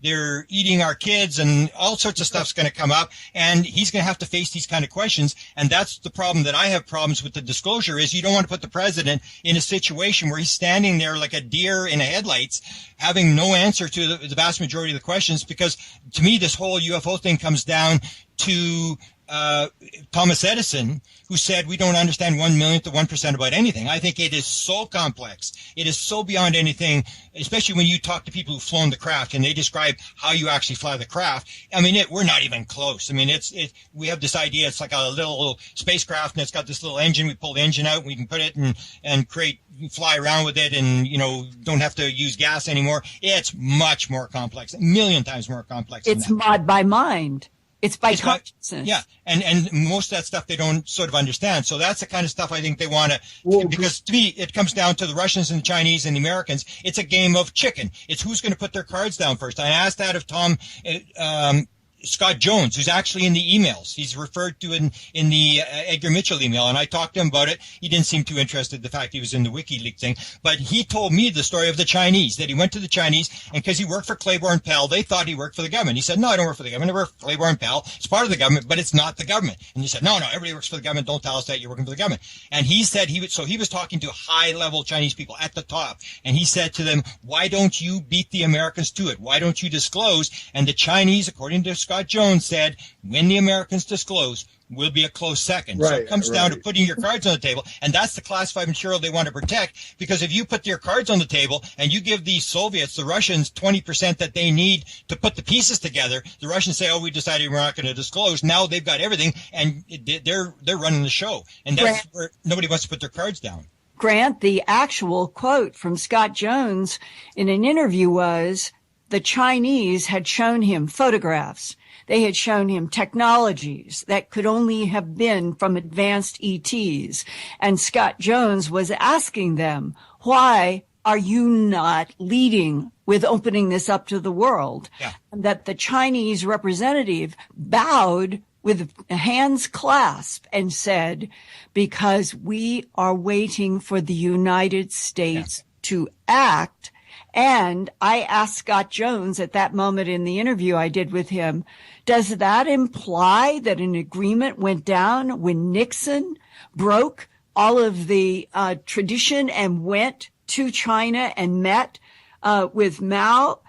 they're eating our kids, and all sorts of stuff's going to come up, and he's going to have to face these kind of questions. And that's the problem that I have problems with the disclosure, is you don't want to put the president in a situation where he's standing there like a deer in the headlights, having no answer to the vast majority of the questions, because to me this whole UFO thing comes down to Thomas Edison, who said we don't understand 1/1,000,000th of 1% about anything. I think it is so complex. It is so beyond anything, especially when you talk to people who've flown the craft and they describe how you actually fly the craft. I mean, we're not even close. I mean, we have this idea. It's like a little spacecraft and it's got this little engine. We pull the engine out and we can put it and fly around with it and, don't have to use gas anymore. It's much more complex, a million times more complex. It's by mind. It's by consciousness. Yeah, and most of that stuff they don't sort of understand. So that's the kind of stuff I think they want to, because to me, it comes down to the Russians and the Chinese and the Americans. It's a game of chicken. It's who's going to put their cards down first. I asked that of Scott Jones, who's actually in the emails. He's referred to in the Edgar Mitchell email, and I talked to him about it. He didn't seem too interested in the fact he was in the WikiLeaks thing, but he told me the story of the Chinese, that he went to the Chinese, and because he worked for Claiborne Pell, they thought he worked for the government. He said, no, I don't work for the government. I work for Claiborne Pell. It's part of the government, but it's not the government. And he said, no, everybody works for the government. Don't tell us that you're working for the government. And he said he was talking to high-level Chinese people at the top, and he said to them, why don't you beat the Americans to it? Why don't you disclose? And the Chinese, according to Scott Jones, said, when the Americans disclose, will be a close second. So it comes down to putting your cards on the table, and that's the classified material they want to protect, because if you put your cards on the table and you give the Soviets, the Russians, 20% that they need to put the pieces together, the Russians say, we decided we're not going to disclose. Now they've got everything, and they're running the show. And that's where nobody wants to put their cards down. Grant, the actual quote from Scott Jones in an interview was, the Chinese had shown him photographs. They had shown him technologies that could only have been from advanced ETs. And Scott Jones was asking them, why are you not leading with opening this up to the world? Yeah. And that the Chinese representative bowed with hands clasped and said, because we are waiting for the United States to act. And I asked Scott Jones at that moment in the interview I did with him, does that imply that an agreement went down when Nixon broke all of the tradition and went to China and met with Mao?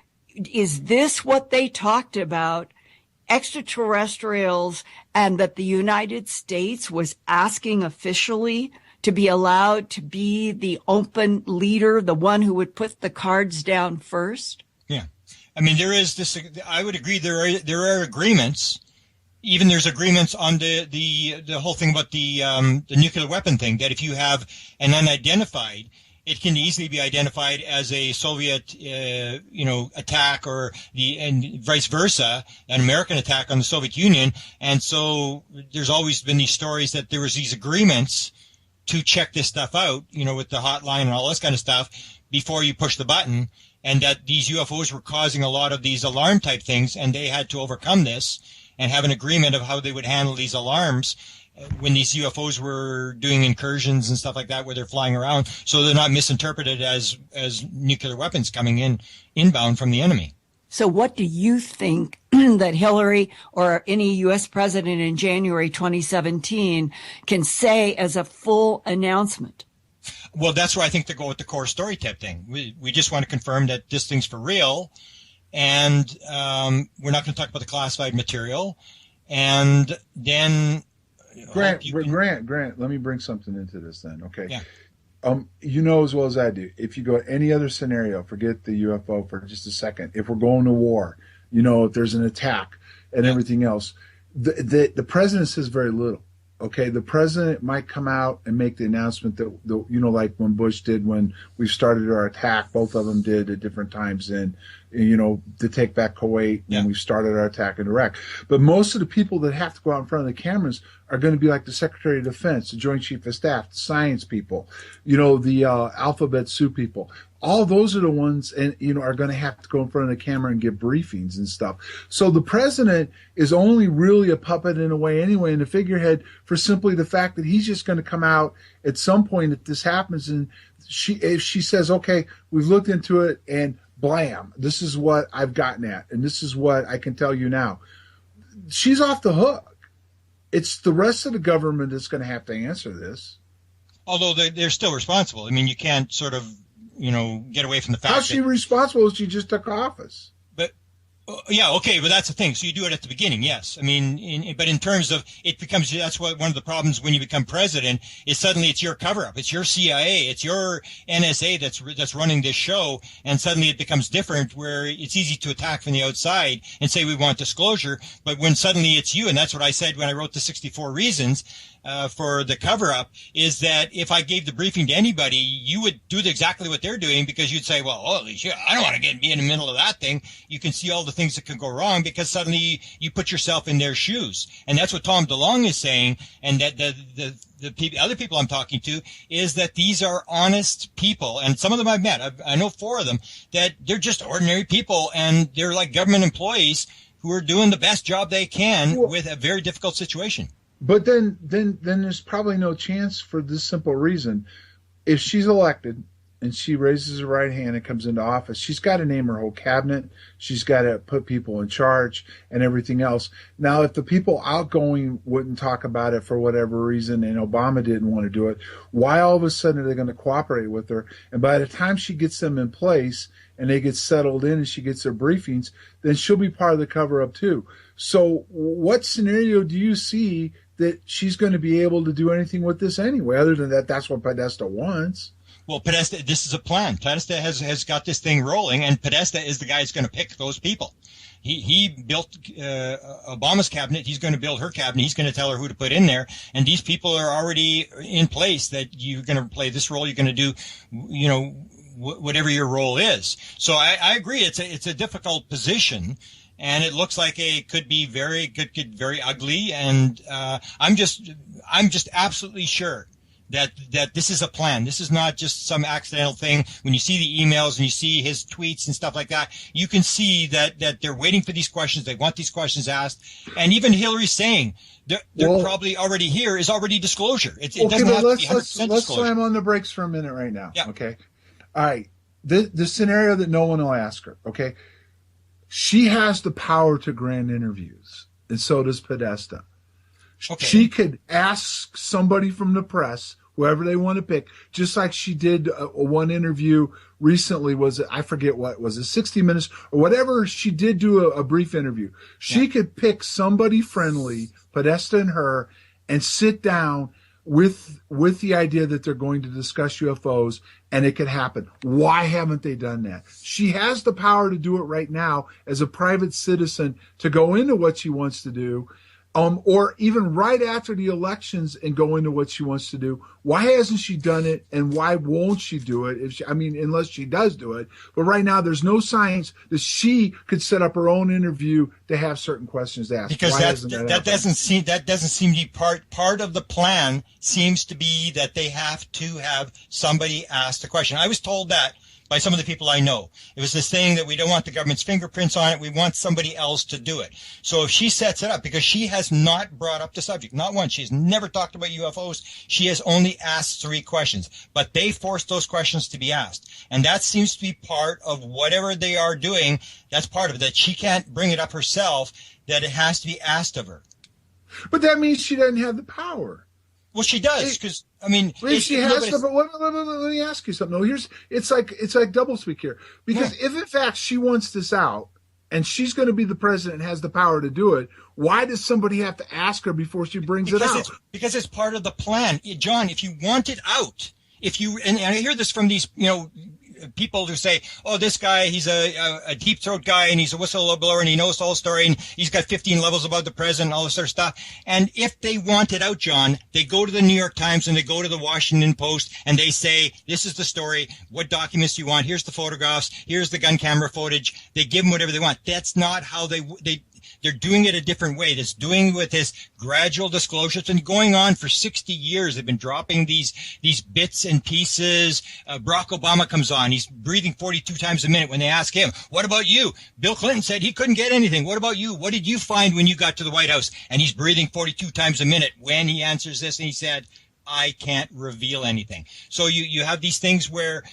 Is this what they talked about? Extraterrestrials, and that the United States was asking officially to be allowed to be the open leader, the one who would put the cards down first? Yeah. I mean, there is this, I would agree there are agreements. Even there's agreements on the whole thing about the nuclear weapon thing, that if you have an unidentified, it can easily be identified as a Soviet, attack, and vice versa, an American attack on the Soviet Union. And so there's always been these stories that there was these agreements to check this stuff out, with the hotline and all this kind of stuff before you push the button, and that these UFOs were causing a lot of these alarm type things, and they had to overcome this and have an agreement of how they would handle these alarms when these UFOs were doing incursions and stuff like that, where they're flying around, so they're not misinterpreted as nuclear weapons coming inbound from the enemy. So what do you think that Hillary or any U.S. president in January 2017 can say as a full announcement? Well, that's where I think they go with the core story type thing. We just want to confirm that this thing's for real, and we're not going to talk about the classified material. And then Grant, let me bring something into this then, okay? Yeah. You know as well as I do, if you go any other scenario, forget the UFO for just a second, if we're going to war, if there's an attack and everything else, the president says very little. Okay, the president might come out and make the announcement that, like when Bush did when we started our attack, both of them did at different times, and, to take back Kuwait when we started our attack in Iraq. But most of the people that have to go out in front of the cameras are going to be like the Secretary of Defense, the Joint Chief of Staff, the science people, the alphabet soup people. All those are the ones, and are going to have to go in front of the camera and give briefings and stuff. So the president is only really a puppet in a way anyway, and a figurehead for simply the fact that he's just going to come out at some point if this happens, and if she says, okay, we've looked into it, and blam, this is what I've gotten at, and this is what I can tell you now. She's off the hook. It's the rest of the government that's going to have to answer this. Although they're still responsible. I mean, you can't sort of get away from the fact. How's she responsible if she just took office? But Yeah, okay, but that's the thing. So you do it at the beginning, yes. I mean, but in terms of it becomes, that's what one of the problems when you become president is suddenly it's your cover-up, it's your CIA, it's your NSA that's running this show, and suddenly it becomes different where it's easy to attack from the outside and say we want disclosure, but when suddenly it's you, and that's what I said when I wrote the 64 reasons for the cover-up, is that if I gave the briefing to anybody, you would do exactly what they're doing because you'd say, well, holy shit, I don't want to be in the middle of that thing. You can see all the things that could go wrong because suddenly you put yourself in their shoes. And that's what Tom DeLonge is saying, and that the other people I'm talking to is that these are honest people, and some of them I've met. I know 4 of them, that they're just ordinary people, and they're like government employees who are doing the best job they can with a very difficult situation. But then there's probably no chance for this simple reason. If she's elected and she raises her right hand and comes into office, she's got to name her whole cabinet. She's got to put people in charge and everything else. Now, if the people outgoing wouldn't talk about it for whatever reason and Obama didn't want to do it, why all of a sudden are they going to cooperate with her? And by the time she gets them in place and they get settled in and she gets their briefings, then she'll be part of the cover-up too. So what scenario do you see that she's going to be able to do anything with this anyway? Other than that, that's what Podesta wants. Well, Podesta, this is a plan. Podesta has got this thing rolling, and Podesta is the guy who's going to pick those people. He built Obama's cabinet. He's going to build her cabinet. He's going to tell her who to put in there. And these people are already in place that you're going to play this role. You're going to do, whatever your role is. So I agree. It's a difficult position. And it looks like it could be very ugly. And I'm just absolutely sure that this is a plan. This is not just some accidental thing. When you see the emails and you see his tweets and stuff like that, you can see that they're waiting for these questions. They want these questions asked. And even Hillary's saying they're probably already here is already disclosure. It doesn't have to be 100% disclosure. Let's slam on the brakes for a minute right now. Yeah. Okay. All right. The scenario that no one will ask her. Okay. She has the power to grant interviews, and so does Podesta. Okay. She could ask somebody from the press, whoever they want to pick, just like she did one interview recently. I forget what was it, 60 Minutes or whatever. She did do a brief interview. She could pick somebody friendly, Podesta and her, and sit down with the idea that they're going to discuss UFOs, and it could happen. Why haven't they done that? She has the power to do it right now as a private citizen to go into what she wants to do, or even right after the elections and go into what she wants to do. Why hasn't she done it, and why won't she do it? Unless she does do it. But right now, there's no signs that she could set up her own interview to have certain questions asked. Because that doesn't seem to be part of the plan. Seems to be that they have to have somebody ask the question. I was told that by some of the people I know. It was this thing that we don't want the government's fingerprints on it. We want somebody else to do it. So if she sets it up, because she has not brought up the subject, not once, she's never talked about UFOs. She has only asked 3 questions, but they forced those questions to be asked. And that seems to be part of whatever they are doing. That's part of it, that she can't bring it up herself, that it has to be asked of her. But that means she doesn't have the power. Well, she does, because she has to. But let me ask you something. No, it's like doublespeak here, because if in fact she wants this out and she's going to be the president and has the power to do it, why does somebody have to ask her before she brings it out? Because it's part of the plan, John. If you want it out, and I hear this from these people who say, oh, this guy, he's a deep throat guy and he's a whistleblower and he knows the whole story and he's got 15 levels above the president and all this sort of stuff. And if they want it out, John, they go to the New York Times and they go to the Washington Post and they say, this is the story. What documents do you want? Here's the photographs. Here's the gun camera footage. They give them whatever they want. That's not how they're doing it a different way. That's doing with this gradual disclosure. It's been going on for 60 years. They've been dropping these bits and pieces. Barack Obama comes on. He's breathing 42 times a minute when they ask him, what about you? Bill Clinton said he couldn't get anything. What about you? What did you find when you got to the White House? And he's breathing 42 times a minute when he answers this. And he said, I can't reveal anything. So you have these things where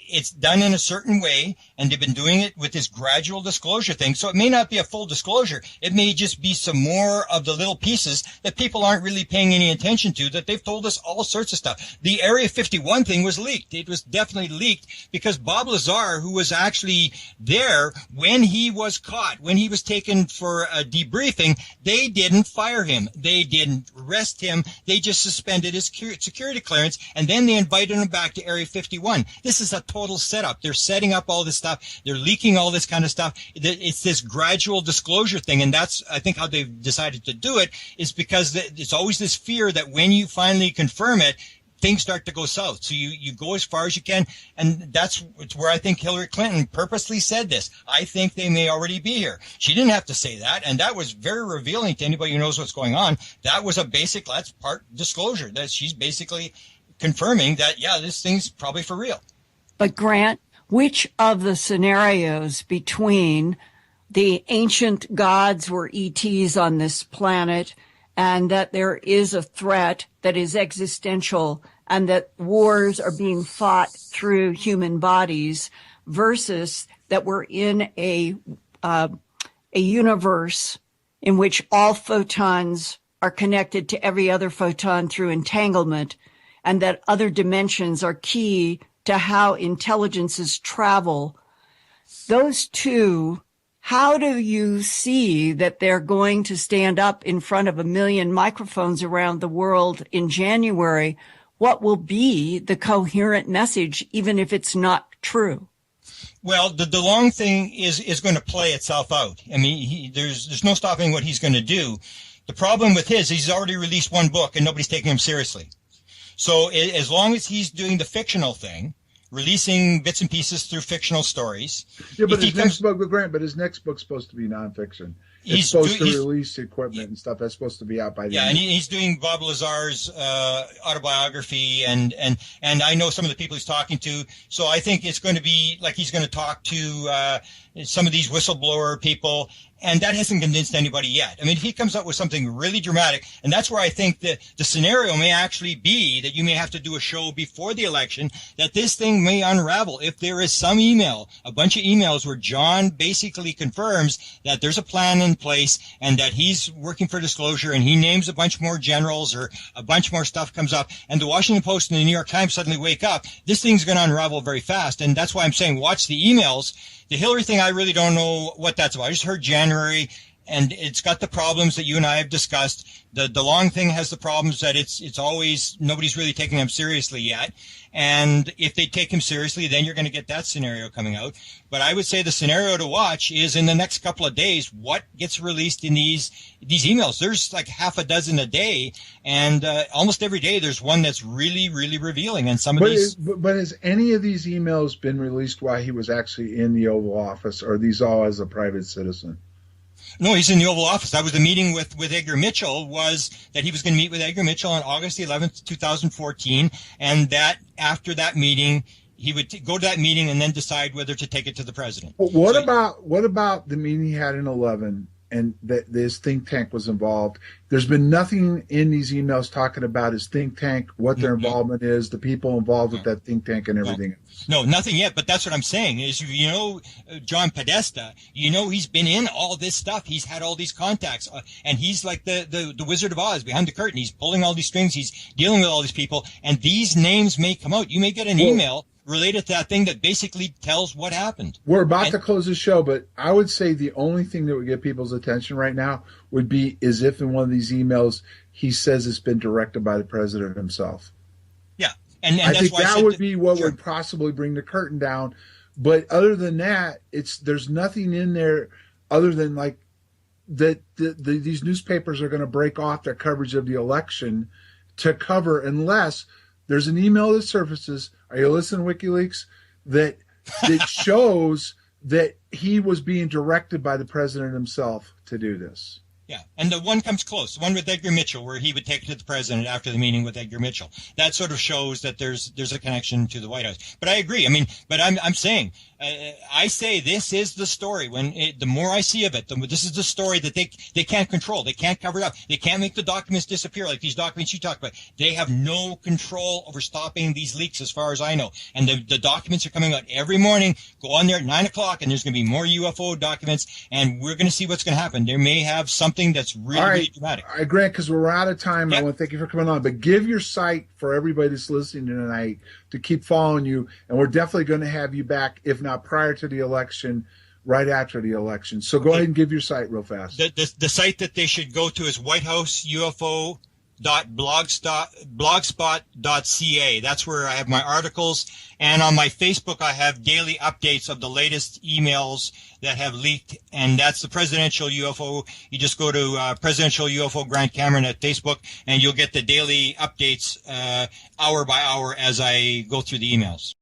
it's done in a certain way, and they've been doing it with this gradual disclosure thing. So it may not be a full disclosure. It may just be some more of the little pieces that people aren't really paying any attention to, that they've told us all sorts of stuff. The Area 51 thing was leaked. It was definitely leaked because Bob Lazar, who was actually there when he was caught, when he was taken for a debriefing, they didn't fire him. They didn't arrest him. They just suspended his security clearance, and then they invited him back to Area 51. This is a total setup. They're setting up all this stuff. They're leaking all this kind of stuff. It's this gradual disclosure thing, and that's, I think, how they've decided to do it, is because it's always this fear that when you finally confirm it, things start to go south. So you go as far as you can, and it's where I think Hillary Clinton purposely said this. I think they may already be here. She didn't have to say that, and that was very revealing to anybody who knows what's going on. That was that's part disclosure. That she's basically confirming that, yeah, this thing's probably for real. But Grant, which of the scenarios between the ancient gods were ETs on this planet, and that there is a threat that is existential, and that wars are being fought through human bodies, versus that we're in a universe in which all photons are connected to every other photon through entanglement, and that other dimensions are key to how intelligences travel? Those two, how do you see that they're going to stand up in front of 1 million microphones around the world in January? What will be the coherent message, even if it's not true? Well, the long thing is going to play itself out. I mean, there's no stopping what he's going to do. The problem with he's already released one book and nobody's taking him seriously. So as long as he's doing the fictional thing, releasing bits and pieces through fictional stories. Yeah, but his next book's supposed to be nonfiction. It's supposed to release equipment and stuff that's supposed to be out by the end. And he's doing Bob Lazar's autobiography, and I know some of the people he's talking to. So I think it's going to be like he's going to talk to some of these whistleblower people, and that hasn't convinced anybody yet. I mean, if he comes up with something really dramatic, and that's where I think that the scenario may actually be that you may have to do a show before the election, that this thing may unravel. If there is some email, a bunch of emails where John basically confirms that there's a plan in place and that he's working for disclosure, and he names a bunch more generals or a bunch more stuff comes up, and the Washington Post and the New York Times suddenly wake up, this thing's going to unravel very fast. And that's why I'm saying watch the emails. The Hillary thing, I really don't know what that's about. I just heard January, and it's got the problems that you and I have discussed. The long thing has the problems that it's always, nobody's really taking them seriously yet. And if they take him seriously, then you're going to get that scenario coming out. But I would say the scenario to watch is in the next couple of days, what gets released in these emails. There's like half a dozen a day, and almost every day there's one that's really, really revealing. And some of these. But has any of these emails been released while he was actually in the Oval Office, or are these all as a private citizen? No, he's in the Oval Office. That was the meeting with Edgar Mitchell, was that he was going to meet with Edgar Mitchell on August 11th, 2014, and that after that meeting, he would go to that meeting and then decide whether to take it to the president. Well, what about the meeting he had in 11 and that this think tank was involved? There's been nothing in these emails talking about his think tank, what their involvement is, the people involved with that think tank, and everything else. No, nothing yet. But that's what I'm saying is, John Podesta, he's been in all this stuff. He's had all these contacts, and he's like the Wizard of Oz behind the curtain. He's pulling all these strings. He's dealing with all these people, and these names may come out. You may get an email related to that thing that basically tells what happened. We're about to close the show, but I would say the only thing that would get people's attention right now would be as if in one of these emails he says it's been directed by the president himself. Yeah. And I think that would be what would possibly bring the curtain down. But other than that, there's nothing in there other than like that these newspapers are going to break off their coverage of the election to cover, unless there's an email that surfaces. Are you listening, WikiLeaks? That shows that he was being directed by the president himself to do this. Yeah, and the one comes close, the one with Edgar Mitchell, where he would take it to the president after the meeting with Edgar Mitchell. That sort of shows that there's a connection to the White House. But I agree. I mean, but I'm saying I say this is the story. The more I see of it, this is the story that they can't control. They can't cover it up. They can't make the documents disappear like these documents you talked about. They have no control over stopping these leaks, as far as I know. And the documents are coming out every morning. Go on there at 9 o'clock, and there's going to be more UFO documents, and we're going to see what's going to happen. They may have something that's really, really dramatic. All right, Grant, because we're out of time. Yep. I want to thank you for coming on, but give your site for everybody that's listening tonight to keep following you, and we're definitely going to have you back, if not prior to the election, right after the election. So go ahead and give your site real fast. The site that they should go to is whitehouse.ufo.blogspot.ca. That's where I have my articles, and on my Facebook I have daily updates of the latest emails that have leaked, and that's the presidential UFO. You just go to presidential UFO Grant Cameron at Facebook, and you'll get the daily updates hour by hour as I go through the emails.